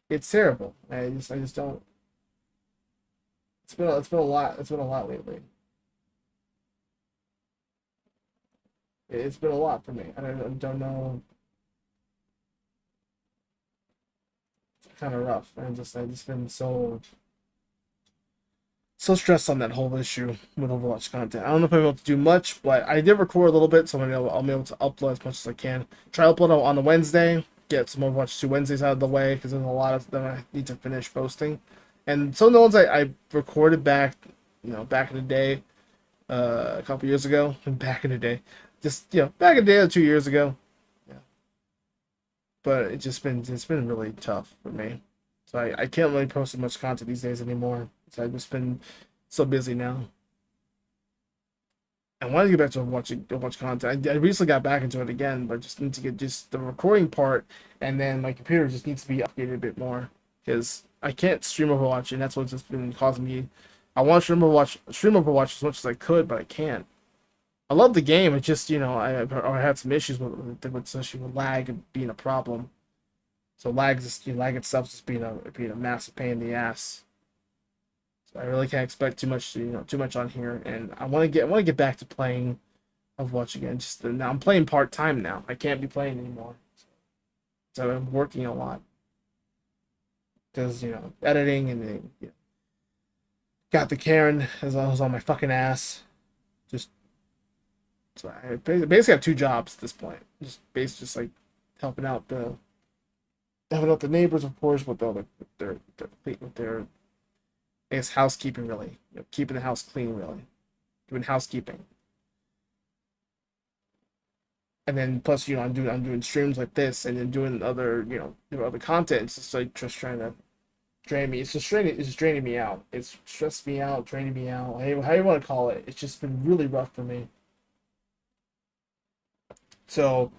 It's terrible. I just don't. It's been a lot. It's been a lot lately. It's been a lot for me. I don't know. It's kind of rough. I just been so stressed on that whole issue with Overwatch content. I don't know if I'm able to do much, but I did record a little bit, so I'll be able to upload as much as I can. Try to upload on a Wednesday, get some Overwatch 2 Wednesdays out of the way, because there's a lot of them I need to finish posting. And some of the ones I recorded back in the day, a couple years ago, back in the day, back in the day or 2 years ago. Yeah. But it's been really tough for me. So I can't really post as much content these days anymore. So I've just been so busy now. I want to get back to watch content. I recently got back into it again, but just need to get just the recording part, and then my computer just needs to be updated a bit more because I can't stream Overwatch, and that's what's just been causing me. I want to stream Overwatch as much as I could, but I can't. I love the game. It's just I had some issues especially with lag being a problem. So lag itself just being a massive pain in the ass. So I really can't expect too much on here, and I want to get back to playing Overwatch again. Just now I'm playing part time now. I can't be playing anymore, so I'm working a lot because editing and got the Karen as I was on my fucking ass. Just so I basically have two jobs at this point. Just like helping out the neighbors, of course, with their I guess housekeeping, really. Keeping the house clean, really. Doing housekeeping. And then plus, I'm doing streams like this, and then doing other, doing other content. It's just like just trying to drain me. It's just draining me out. It's stressed me out, draining me out. Hey, how you want to call it? It's just been really rough for me. So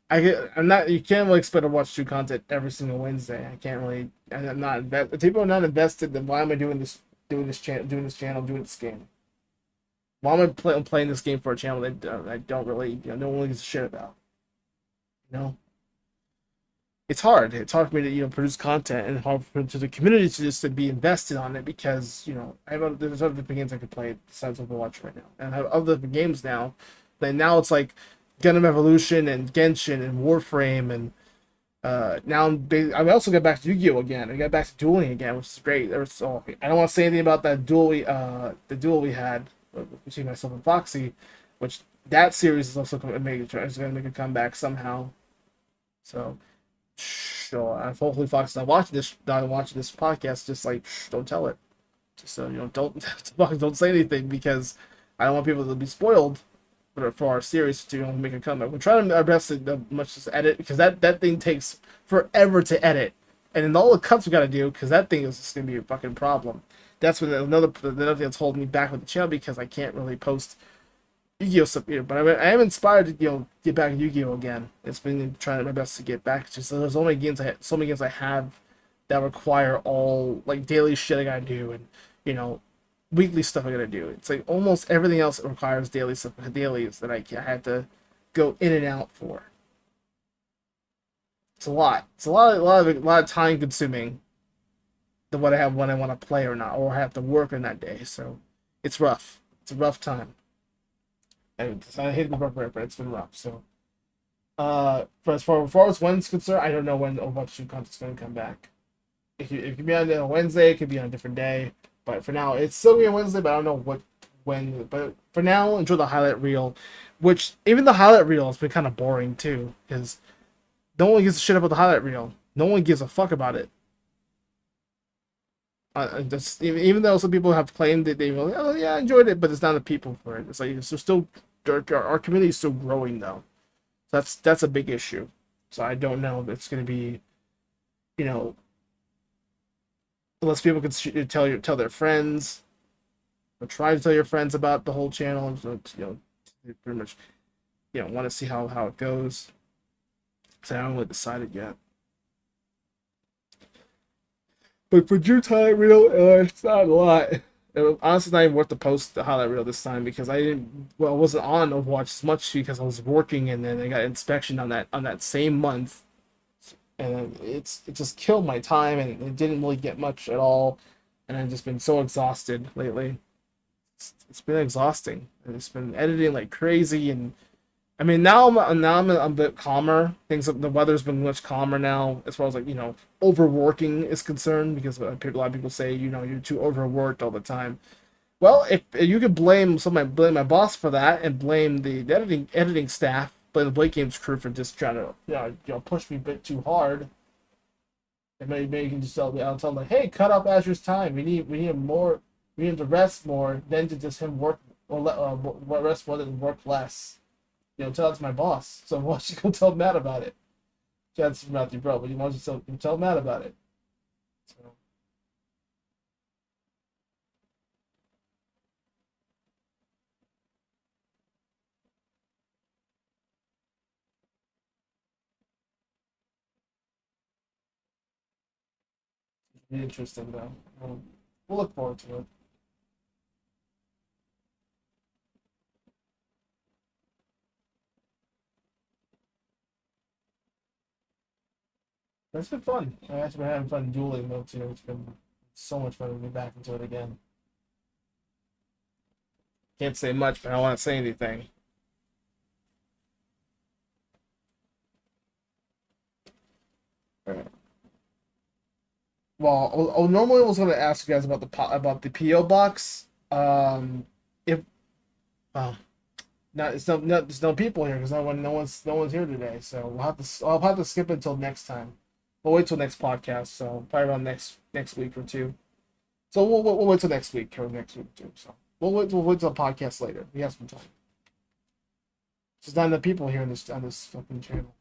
I'm not. You can't really expect to watch two content every single Wednesday. I can't really. I'm not. If people are not invested, then why am I doing this? Doing this channel, doing this game? Why am I playing this game for a channel that I don't really, no one really gives a shit about? You know, it's hard. It's hard for me to produce content, and hard for the community to just to be invested on it because there's other different games I could play besides Overwatch right now, and I have other different games now. Then now it's like Gundam Evolution and Genshin and Warframe and now I also got back to Yu-Gi-Oh again. I got back to dueling again, which is great. I don't want to say anything about that the duel we had between myself and Foxy, which that series is also going to make a comeback somehow. So, hopefully Fox's not watching this podcast. Just like don't tell it. Just so don't say anything because I don't want people to be spoiled for our series to make a comeback. We're trying our best to much as edit because that thing takes forever to edit, and then all the cuts we got to do because that thing is just gonna be a fucking problem. That's when another thing that's holding me back with the channel because I can't really post Yu-Gi-Oh stuff here. But I am inspired to get back to Yu-Gi-Oh again. It's been trying my best to get back. Just there's so many games I have that require all like daily shit I gotta do and weekly stuff I gotta do. It's like almost everything else requires daily stuff, dailies that I have to go in and out for. It's a lot. It's a lot of time consuming than what I have when I want to play or not, or I have to work on that day. So it's rough. It's a rough time. And I hate the rough, but it's been rough. So for as far as when's concerned, I don't know when Overwatch 2 content's gonna come back. It could be on a Wednesday, it could be on a different day. But for now, it's still gonna be on Wednesday, but I don't know when. But for now, enjoy the highlight reel, which even the highlight reel has been kind of boring too, because no one gives a shit about the highlight reel. No one gives a fuck about it. Even though some people have claimed that they really, oh yeah, I enjoyed it, but it's not the people for it. It's like it's still our community is still growing though. That's a big issue. So I don't know if it's gonna be, you know, unless people can tell their friends or try to tell your friends about the whole channel. So, pretty much want to see how it goes. So I haven't really decided yet. But for Jude's highlight reel, it's not a lot. It was honestly not even worth the post the highlight reel this time because I wasn't on Overwatch as much because I was working and then I got inspection on that same month, and it just killed my time and it didn't really get much at all, and I've just been so exhausted lately. It's been exhausting. And it's been editing like crazy, and I mean now I'm a bit calmer. The weather's been much calmer now as far as overworking is concerned because a lot of people say you're too overworked all the time. Well, if you could blame blame my boss for that and blame the editing staff, blame the Blake Games crew for just trying to push me a bit too hard. And maybe you can just tell them like, hey, cut off Azure's time. We need more. We need to rest more than to just him work or rest more than work less. Tell it to my boss. So why don't you go tell Matt about it? That's Matthew, bro. But you want to tell Matt about it. So. It'll be interesting though. We'll look forward to it. It's been fun. I've actually been having fun dueling though too. It's been so much fun to be back into it again. Can't say much, but I don't want to say anything. Alright. Well, normally I was going to ask you guys about the PO box. If well, not it's no there's no people here because no one's here today. So I'll have to skip it until next time. We'll wait till next podcast. So probably around next week or two. So we'll wait till next week or next week or two. So we'll wait till the podcast later. We have some time. There's not enough people here on this fucking channel.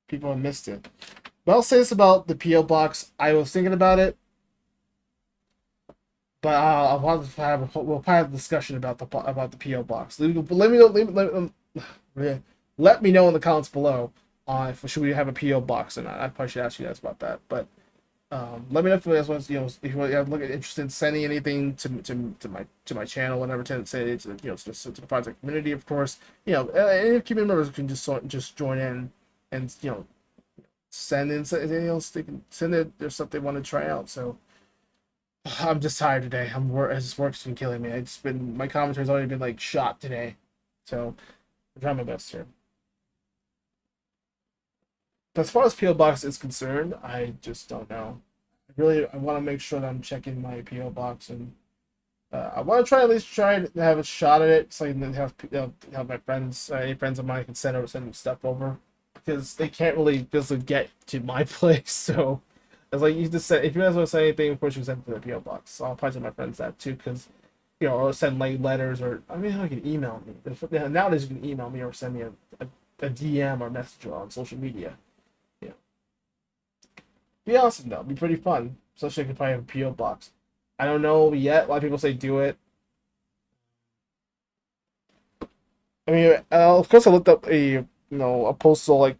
People have missed it. But I'll say this about the PO box. I was thinking about it, but I want to have we'll probably have a discussion about the PO box. Let me know. Let me know in the comments below if should we have a PO box or not. I probably should ask you guys about that. But let me know if you guys want, if you look interested in sending anything to my channel, whatever, to say to to the project community, of course. Any community members can just join in and send in anything else they can send it. There's stuff they want to try out. So I'm just tired today. This work's been killing me. My commentary's already been like shot today, so I'm trying my best here. But as far as PO box is concerned, I just don't know. I want to make sure that I'm checking my PO box, and I want to at least try to have a shot at it, so I can have my friends, any friends of mine can send them stuff over, because they can't really physically get to my place. So it's like you just said, if you guys want to say anything, of course you can send it to the PO box. So I'll probably tell my friends that too, because or send like letters, or I mean, you can email me. Nowadays you can email me or send me a DM or message on social media. Be awesome though. Be pretty fun. Especially if you probably have a PO box. I don't know yet. A lot of people say do it. I mean, of course, I looked up a postal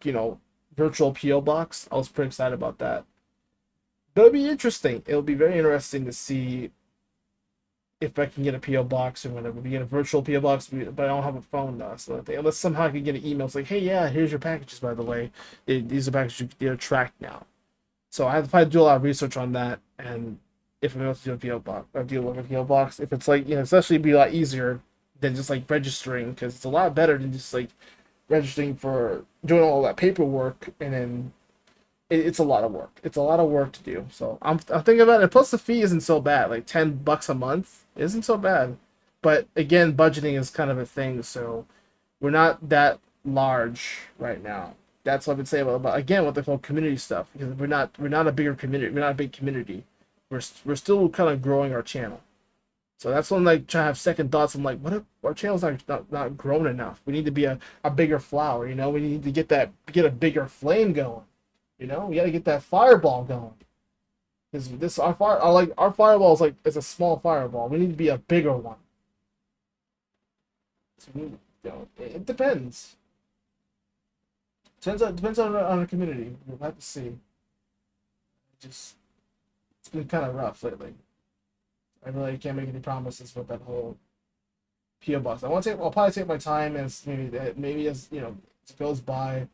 virtual PO box. I was pretty excited about that. But it'll be interesting. It'll be very interesting to see if I can get a PO box or whatever. We get a virtual PO box, but I don't have a phone though. So unless somehow I can get an email, it's like, hey, yeah, here's your packages. By the way, these are packages you're tracked now. So I have to probably do a lot of research on that, and if I'm able to do a PO box, or deal with a PO box, if it's like especially be a lot easier than just like registering, because it's a lot better than just like registering for doing all that paperwork, and then it's a lot of work. It's a lot of work to do. So I'm thinking about it. And plus the fee isn't so bad. Like $10 a month isn't so bad, but again, budgeting is kind of a thing. So we're not that large right now. That's what I would say about again with the whole community stuff, because we're not a bigger community. We're not a big community. We're still kind of growing our channel. So that's when like trying to have second thoughts. I'm like, what if our channel's not grown enough? We need to be a bigger flower. We need to get a bigger flame going. We got to get that fireball going. Because our fireball is a small fireball. We need to be a bigger one. So it depends. Depends on the community. We'll have to see. It's been kind of rough lately. I really can't make any promises with that whole PO box. I'll probably take my time as maybe as it goes by,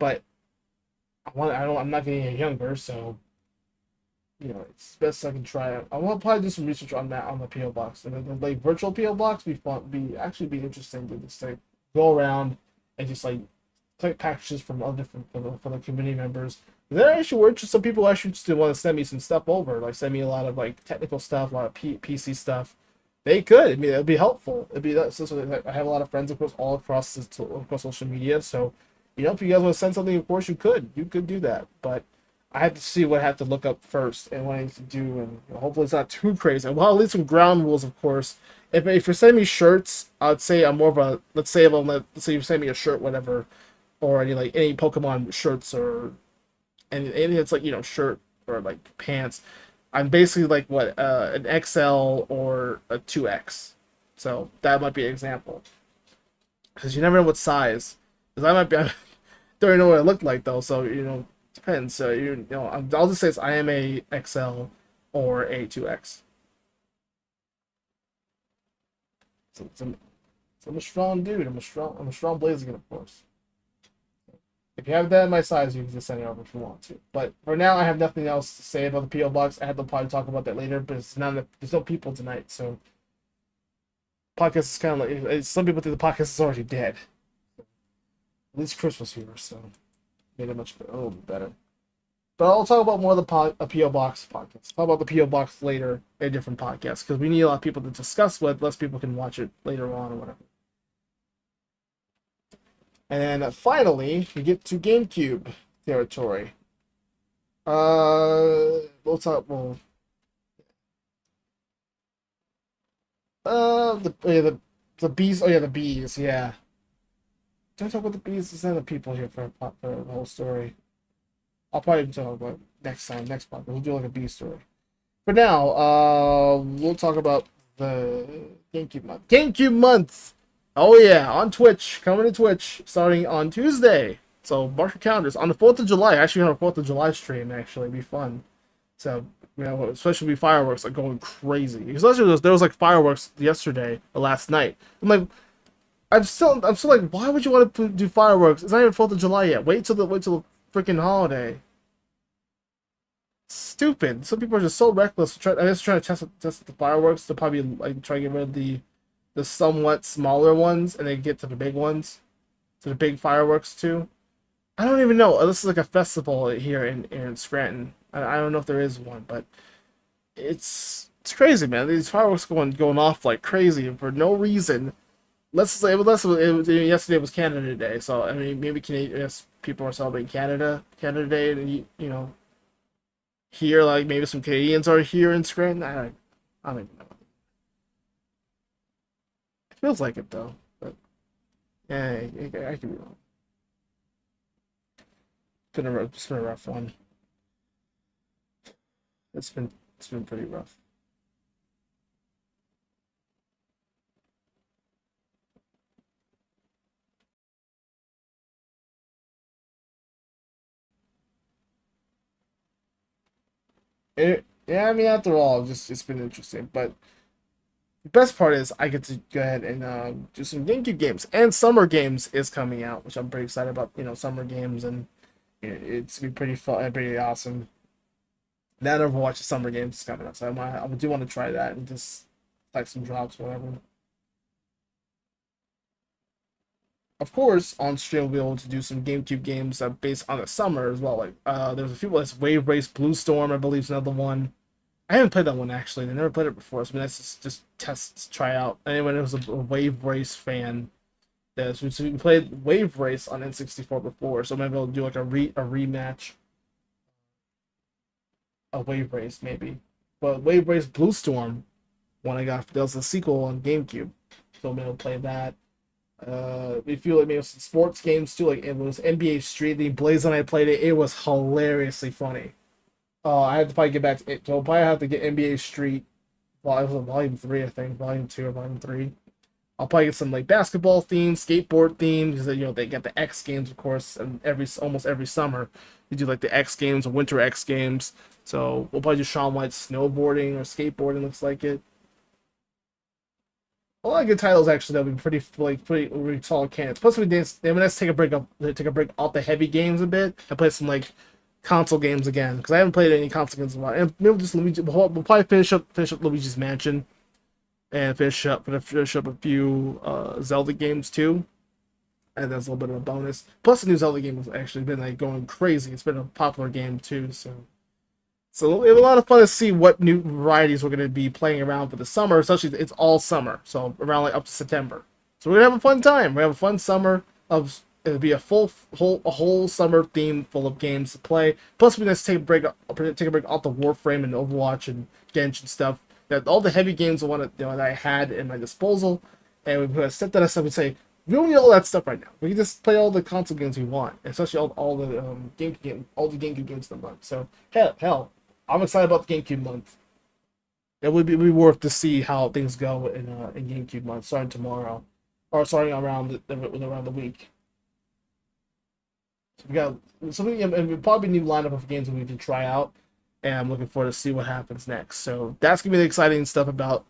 but I'm not getting any younger, so it's best I can try it. I will probably do some research on that on the PO box, and then like virtual PO box be interesting to just like go around and just like collect packages from all different from the community members. There actually were some people actually just want to send me some stuff over, like send me a lot of like technical stuff, a lot of PC stuff. They could. I mean, it'd be helpful. I have a lot of friends, of course, all across social media. So, if you guys want to send something, of course, you could do that. But I have to see what I have to look up first and what I need to do, and hopefully it's not too crazy. Well, at least some ground rules, of course. If you're sending me shirts, I'd say I'm more of a let's say you send me a shirt, whatever, or any Pokemon shirts or anything that's like shirt or like pants. I'm basically like an XL or a 2X. So that might be an example. Because you never know what size. Because I might be, I don't even know what it looked like though. So depends. So I'll just say I am a XL or a 2X. So I'm a strong dude. I'm a strong Blaziken, of course. If you have that in my size, you can just send it over if you want to. But for now, I have nothing else to say about the PO box. I have to probably talk about that later, but there's no people tonight, so podcast is kind of like some people think the podcast is already dead. At least Chris was here, so made it a little bit better. But I'll talk about more of the PO box podcast. Talk about the PO box later in a different podcast because we need a lot of people to discuss with. Less people can watch it later on or whatever. And finally, we get to GameCube territory. We'll talk. The The bees. Oh yeah, the bees. Yeah. Don't talk about the bees. There's other people here for the whole story. I'll probably talk about next time, next podcast. We'll do like a bee story. For now, we'll talk about the GameCube month. GameCube month. Oh yeah, on Twitch, coming to Twitch, starting on Tuesday. So mark your calendars on the 4th of July. Actually, on the 4th of July stream, actually, it'd be fun. So especially with fireworks like going crazy. Especially there was like fireworks yesterday or last night. I'm like, I'm still like, why would you want to do fireworks? It's not even 4th of July yet. Wait till the freaking holiday. Stupid. Some people are just so reckless. I guess trying to test the fireworks to probably like try to get rid of the somewhat smaller ones and then get to the big ones, to the big fireworks too. I don't even know. This is like a festival here in Scranton. I don't know if there is one, but it's crazy, man. These fireworks going off like crazy for no reason. Let's say yesterday was Canada Day, so I mean maybe yes, people are celebrating Canada Day, and here like maybe some Canadians are here in Scranton. I don't even know. It feels like it though, but yeah, I could be wrong. It's been a rough one. It's been pretty rough. Yeah, I mean after all, just it's been interesting, but the best part is I get to go ahead and do some GameCube games, and summer games is coming out, which I'm pretty excited about. Summer games, and it's gonna be pretty fun and pretty awesome. Now that Overwatch summer games is coming up, so I do want to try that and just like some drops, whatever. Of course, on stream we'll be able to do some GameCube games based on the summer as well. Like there's a few like Wave Race, Blue Storm, I believe is another one. I haven't played that one actually. I never played it before, so I mean, that's just test try out. Anyone who was a Wave Race fan, so we played Wave Race on N64 before, so maybe we'll do like a rematch of Wave Race maybe. But Wave Race Blue Storm, one I got, there was a sequel on GameCube, so maybe we'll play that. If you like maybe some sports games too, like it was NBA Street, the Blaze and I played it. It was hilariously funny. I have to probably get back to it. So I'll probably have to get NBA Street. Well, it was volume 3, I think, volume 2 or volume 3. I'll probably get some like basketball themes, skateboard themes, because they get the X Games, of course, and almost every summer you do like the X Games or Winter X Games. So we'll probably do Shaun White's snowboarding or skateboarding. Looks like it. A lot of good titles actually that would be pretty solid candidates. Plus let's take a break off the heavy games a bit and play some like console games again because I haven't played any console games in a while. And maybe just Luigi. We'll probably finish up Luigi's Mansion and finish up a few Zelda games too. And that's a little bit of a bonus. Plus, the new Zelda game has actually been like going crazy. It's been a popular game too, so it'll be a lot of fun to see what new varieties we're going to be playing around for the summer. Especially it's all summer, so around like up to September. So we're gonna have a fun time. We have a fun summer of it'll be a whole summer theme full of games to play. Plus, we just take a break off the Warframe and Overwatch and Genshin stuff. That all the heavy games that I had in my disposal, and we're gonna set that aside and say we don't need all that stuff right now. We can just play all the console games we want, especially all the GameCube games in the month. So hell, I'm excited about the GameCube month. It would be worth to see how things go in GameCube month starting tomorrow, or starting around the week. So we got something, and probably new lineup of games that we can try out, and I'm looking forward to see what happens next. So that's gonna be the exciting stuff about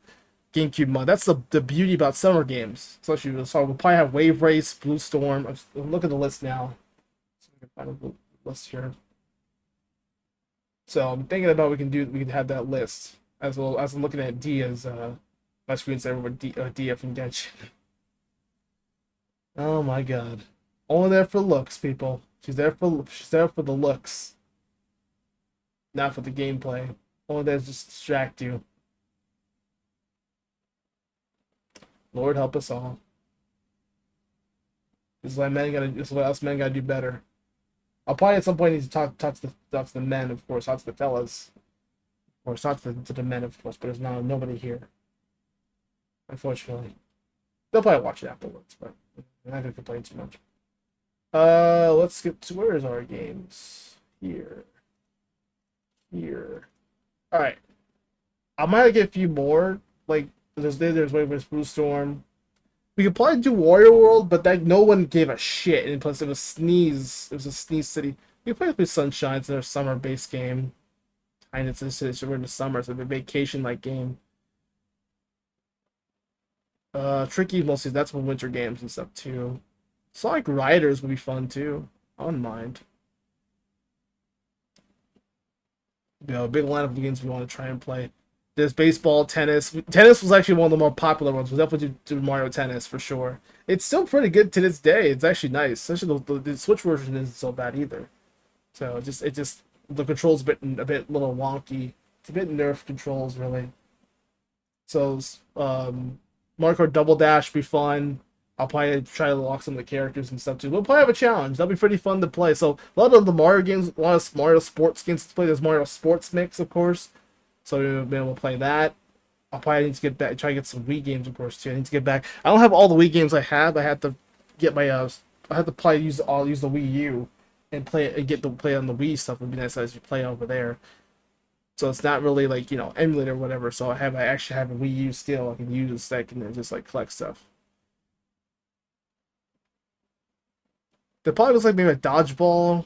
GameCube month. That's the beauty about summer games. So we'll probably have Wave Race, Blue Storm. Look at the list now. So we can find a list here. So I'm thinking about we can have that list as well as I'm looking at Dia's my screensaver with Dia from Genshin. Oh my god. Only there for looks, people. She's there for the looks. Not for the gameplay. Only there to just distract you. Lord help us all. This is what us men gotta do better. I'll probably at some point need to talk to the men, of course, talk to the fellas. Of course, talk to the men, of course, but there's nobody here. Unfortunately. they'll probably watch it afterwards, but I'm not gonna complain too much. Let's get to where's our games here. Here. All right. I might get a few more. Like there's Wave Blue Storm. We could probably do Warrior World, but that no one gave a shit. And plus, it was Sneeze. It was a Sneeze City. We could probably play Sunshine. It's their summer base game. And it's so we're in the summer, so it's a vacation like game. Tricky mostly. That's for winter games and stuff too. Sonic Riders would be fun too. I wouldn't mind. A big lineup of games we want to try and play. There's baseball, tennis. Tennis was actually one of the more popular ones. We'll definitely do Mario Tennis for sure. It's still pretty good to this day. It's actually nice. Especially the Switch version isn't so bad either. So it just the controls a bit little wonky. It's a bit nerf controls really. So Mario Kart Double Dash be fun. I'll probably try to lock some of the characters and stuff too. We'll probably have a challenge. That'll be pretty fun to play. So a lot of the Mario games, a lot of Mario sports games to play. There's Mario Sports Mix, of course. So we'll be able to play that. I'll probably need to get back, try to get some Wii games, of course, too. I need to get back. I don't have all the Wii games I have. I have to get my I have to probably use the Wii U and play it and get to play on the Wii stuff. It'd be nice as you play over there. So it's not really like emulator or whatever. So I actually have a Wii U still. I can use that and just like collect stuff. There probably looks like maybe a dodgeball.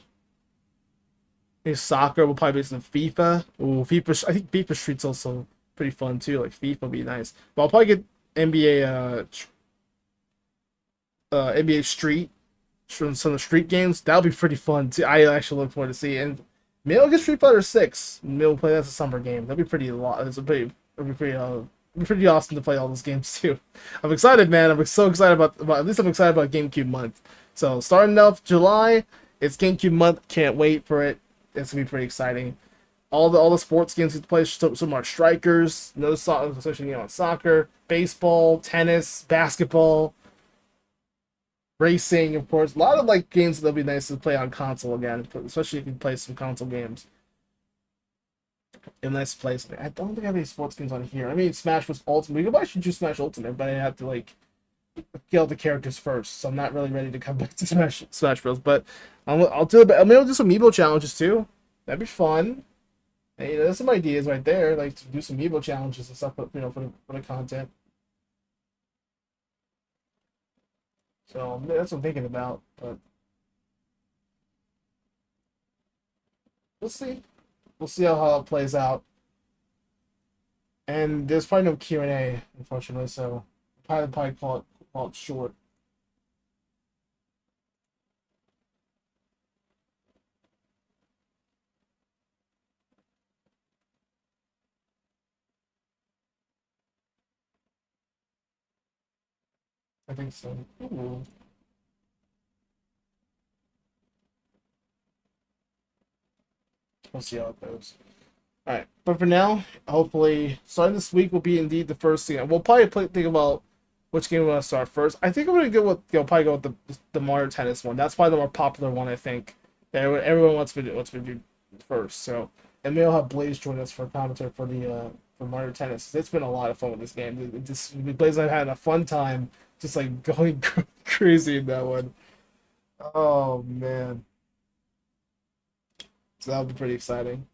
Maybe soccer will probably be some FIFA. Ooh, FIFA. I think FIFA Street's also pretty fun too. Like FIFA would be nice. But I'll probably get NBA Street from some of the street games. That'll be pretty fun too. I actually look forward to see. And maybe I'll get Street Fighter 6. Maybe we'll play that as a summer game. That'd be pretty. It'd be pretty awesome to play all those games too. I'm excited, man. I'm so excited about at least I'm excited about GameCube month. So starting off July, it's GameCube month. Can't wait for it. It's gonna be pretty exciting. All the sports games you play, some are strikers. No soccer, especially on soccer, baseball, tennis, basketball, racing, of course. A lot of like games that'll be nice to play on console again, especially if you play some console games. In this place, I don't think I have any sports games on here. I mean, Smash was Ultimate. We could actually do Smash Ultimate, but I have to like kill the characters first, so I'm not really ready to come back to Smash Bros. But I'll do it. Maybe I'll do some Amiibo challenges too. That'd be fun. Hey, there's some ideas right there, like to do some Amiibo challenges and stuff, for the content. So that's what I'm thinking about. But we'll see. We'll see how it plays out. And there's probably no Q&A, unfortunately, so probably call it short. I think so. Ooh. We'll see how it goes. Alright, but for now, hopefully, starting this week will be indeed the first thing. We'll probably think about which game we want to start first. I think I'm gonna probably go with the Mario Tennis one. That's probably the more popular one, I think. That everyone wants me to do first. So, and maybe I'll have Blaze join us for commentary for Mario Tennis. It's been a lot of fun with this game. Blaze and I've had a fun time, just like going crazy in that one. Oh man, so that'll be pretty exciting.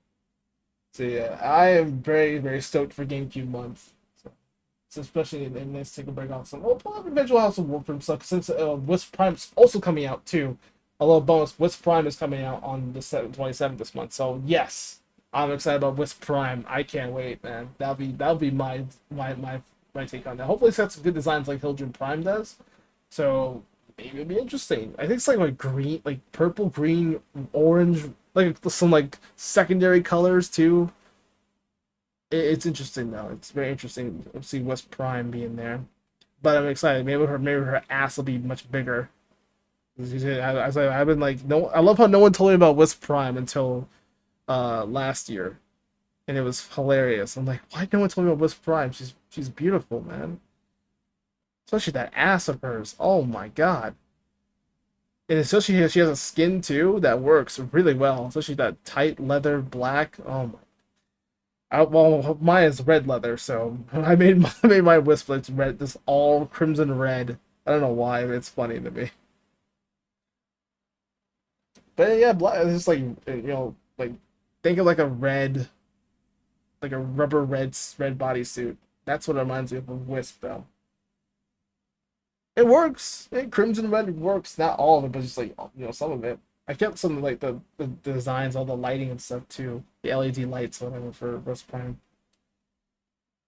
So yeah, I am very, very stoked for GameCube month. So especially in this take a break off some. We'll probably eventually have some work from stuff since Wisp Prime's also coming out too. A little bonus: Wisp Prime is coming out on the 27th this month. So yes, I'm excited about Wisp Prime. I can't wait, man. That'll be my take on that. Hopefully, it's got some good designs like Hildren Prime does. So maybe it'll be interesting. I think it's like green, like purple, green, orange, like some like secondary colors too. It's interesting though. It's very interesting to see West Prime being there. But I'm excited. Maybe her ass will be much bigger. I've been like no. I love how no one told me about West Prime until last year, and it was hilarious. I'm like, why no one told me about West Prime? She's beautiful, man. Especially that ass of hers. Oh my god. And especially she has a skin too that works really well. Especially that tight leather black. Oh my. Well, mine is red leather, so I made my Whisper's red, this all crimson red. I don't know why, but it's funny to me. But yeah, it's just like like think of like a red, like a rubber red bodysuit. That's what it reminds me of Wisp, though. It works. Crimson red works. Not all of it, but just like some of it. I kept some of like the designs, all the lighting and stuff too. The LED lights, whatever for Wisp Prime.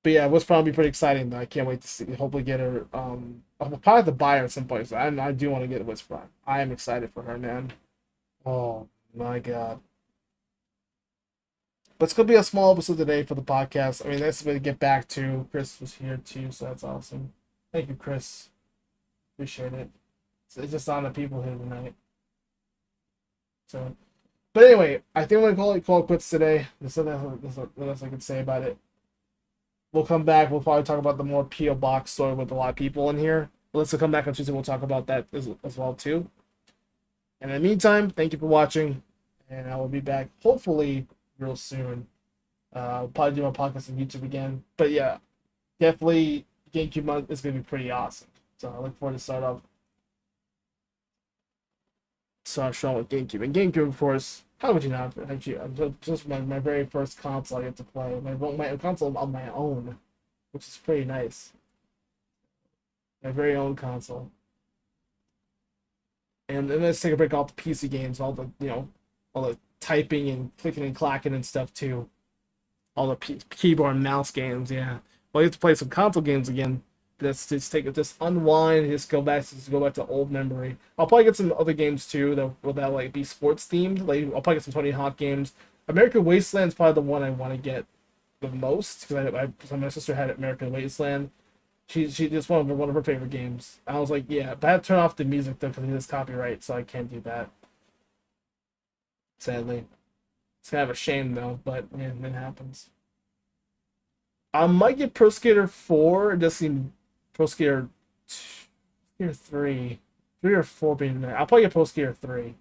But yeah, Wisp Prime will be pretty exciting though. I can't wait to see. Hopefully get her. I'll probably have to buy her at some point. So I do want to get Wisp Prime. I am excited for her, man. Oh my god. But it's gonna be a small episode today for the podcast. I mean, that's way to get back to. Chris was here too, so that's awesome. Thank you, Chris. Appreciate it. It's just on the people here tonight. So, but anyway, I think we're gonna call it quits today. There's what else I can say about it. We'll come back. We'll probably talk about the more PO box story with a lot of people in here. But let's come back on Tuesday. We'll talk about that as well too. And in the meantime, thank you for watching, and I will be back hopefully real soon. I'll probably do my podcast on YouTube again. But yeah, definitely GameCube month is gonna be pretty awesome. So I look forward to start showing with GameCube. And GameCube, of course, how would you not? Actually, just my very first console I get to play. My console on my own, which is pretty nice. My very own console. And then let's take a break off the PC games, all the all the typing and clicking and clacking and stuff too. All the keyboard and mouse games, yeah. Well, you have to play some console games again. Let's just unwind, just go back to old memory. I'll probably get some other games too that like be sports themed. Like I'll probably get some Tony Hawk games. American Wasteland is probably the one I want to get the most because my sister had American Wasteland. She just one of her favorite games. I was like, yeah, but I had to turn off the music though because it is copyright, so I can't do that. Sadly, it's kind of a shame though, but man, it happens. I might get Pro Skater 4. It does seem Pro Skater 2 or 3. 3 or 4 being there. I'll probably get Pro Skater 3.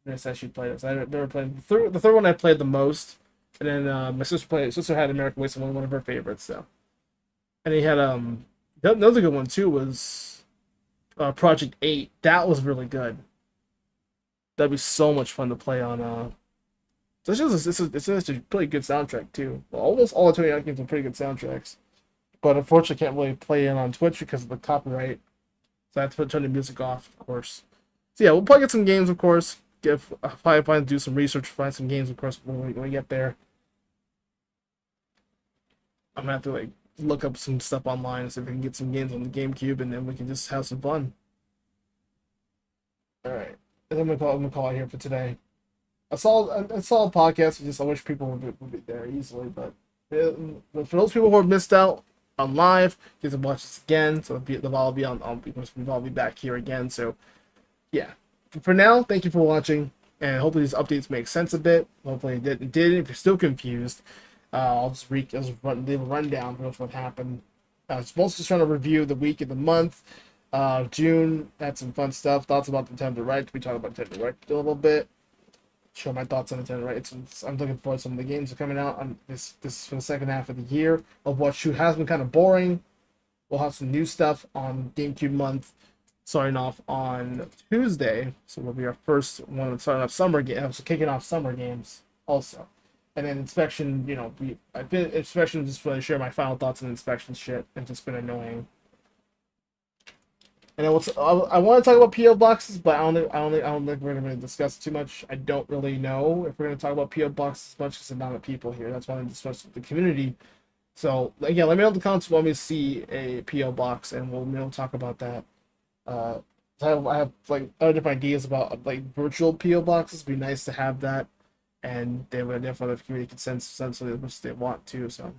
Yes, I should play this. I've never played the third one I played the most. And then my sister had American Wasteland, one of her favorites, so. And he had another good one too was Project 8. That was really good. That'd be so much fun to play on it's a pretty good soundtrack too. Well, almost all the Tony Hawk games are pretty good soundtracks. But unfortunately, I can't really play it on Twitch because of the copyright. So I have to turn the music off, of course. So yeah, we'll probably get some games, of course. Probably do some research, find some games, of course, when we get there. I'm gonna have to like look up some stuff online so we can get some games on the GameCube, and then we can just have some fun. All right, and I'm gonna call it here for today. I saw a podcast. I wish people would be there easily, but for those people who have missed out on live, get to watch this again. So the ball will be on because we'll all be back here again. So yeah, for now, thank you for watching, and hopefully these updates make sense a bit. Hopefully it did. If you're still confused, I'll just leave a rundown of what happened. It's mostly just trying to review the week and the month. June had some fun stuff. Thoughts about the Nintendo Direct. We talked about Nintendo Direct a little bit. Show my thoughts on Nintendo, right? I'm looking forward to some of the games that are coming out on this is for the second half of the year of what has been kind of boring. We'll have some new stuff on GameCube month starting off on Tuesday. So it'll be our first one starting off summer games, kicking off summer games also. And then inspection, inspection just really share my final thoughts on inspection shit. It's just been annoying. And then I want to talk about PO boxes, but I don't think we're going to discuss it too much. I don't really know if we're going to talk about PO boxes as much as the amount of people here. That's why I'm discussing with the community. So again, let me know in the comments if you want me to see a PO box, and we'll talk about that. I have like other different ideas about like virtual PO boxes. It'd be nice to have that, and they would definitely the community can sense which they want to. So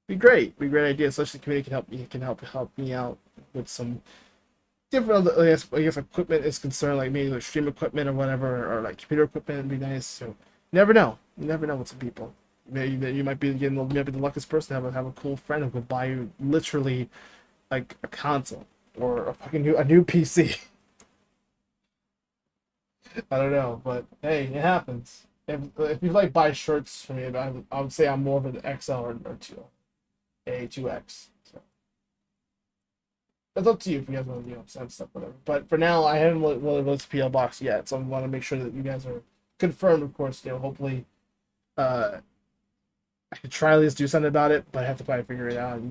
be great idea. Especially the community can help me out with some different other, I guess equipment is concerned, like maybe like stream equipment or whatever, or like computer equipment would be nice. So you never know with some people. You might be the luckiest person to have a cool friend who could buy you literally like a console or a new PC. I don't know, but hey, it happens. if you like buy shirts for me, I would say I'm more of an XL or two, a 2X. So it's up to you if you guys want to send stuff, whatever. But for now, I haven't really released PO box yet, so I want to make sure that you guys are confirmed. Of course, hopefully, I could try at least do something about it, but I have to probably figure it out.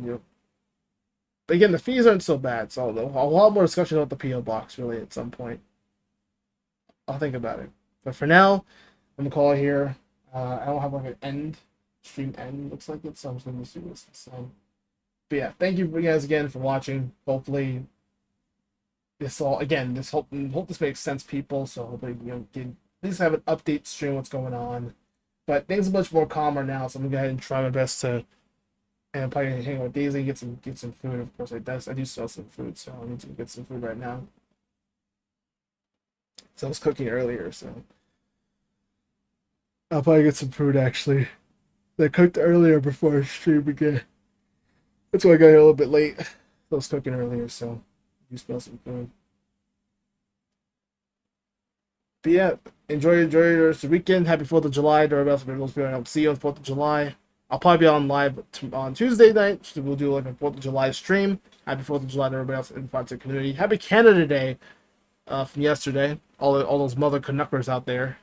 But again, the fees aren't so bad, so I'll have more discussion about the PO box really at some point. I'll think about it. But for now, I'm gonna call it here. I don't have like an stream end looks like it, so I'm just gonna do this. So, but yeah, thank you guys again for watching. Hopefully, hope this makes sense, people. So hopefully, can at least have an update stream what's going on. But things are much more calmer now, so I'm gonna go ahead and try my best to. And I'm probably gonna hang out with Daisy, get some food. Of course, I do sell some food, so I need to get some food right now. So I was cooking earlier, so I'll probably get some food actually. I cooked earlier before stream began. That's why I got here a little bit late. I was cooking earlier, so you smell some food. But yeah, enjoy the rest of the weekend. Happy 4th of July to everybody else. I'll see you on 4th of July. I'll probably be on live on Tuesday night. So we'll do like a 4th of July stream. Happy 4th of July to everybody else in the Fanmail community. Happy Canada Day from yesterday. All those mother Canuckers out there.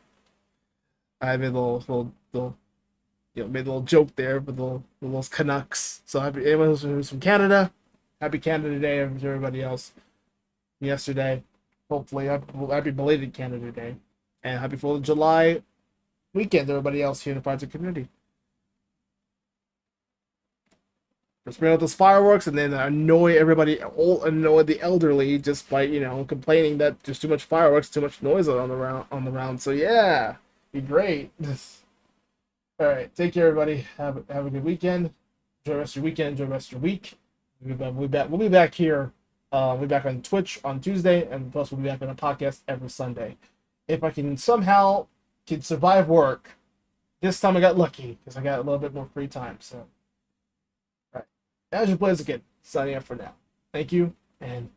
I made a little made a little joke there with those Canucks. So happy anyone who's from Canada. Happy Canada Day to everybody else yesterday. Hopefully, happy belated Canada Day. And happy 4th of July weekend to everybody else here in the Fanmail community. Just bring out those fireworks and then annoy the elderly just by complaining that there's too much fireworks, too much noise on the round. So yeah, be great. All right, take care, everybody. Have a good weekend. Enjoy the rest of your weekend. Enjoy the rest of your week. We'll be back here. We'll be back on Twitch on Tuesday, and plus we'll be back on a podcast every Sunday. If I can somehow survive work, this time I got lucky because I got a little bit more free time. So. AzureBlaziken signing up for now. Thank you, and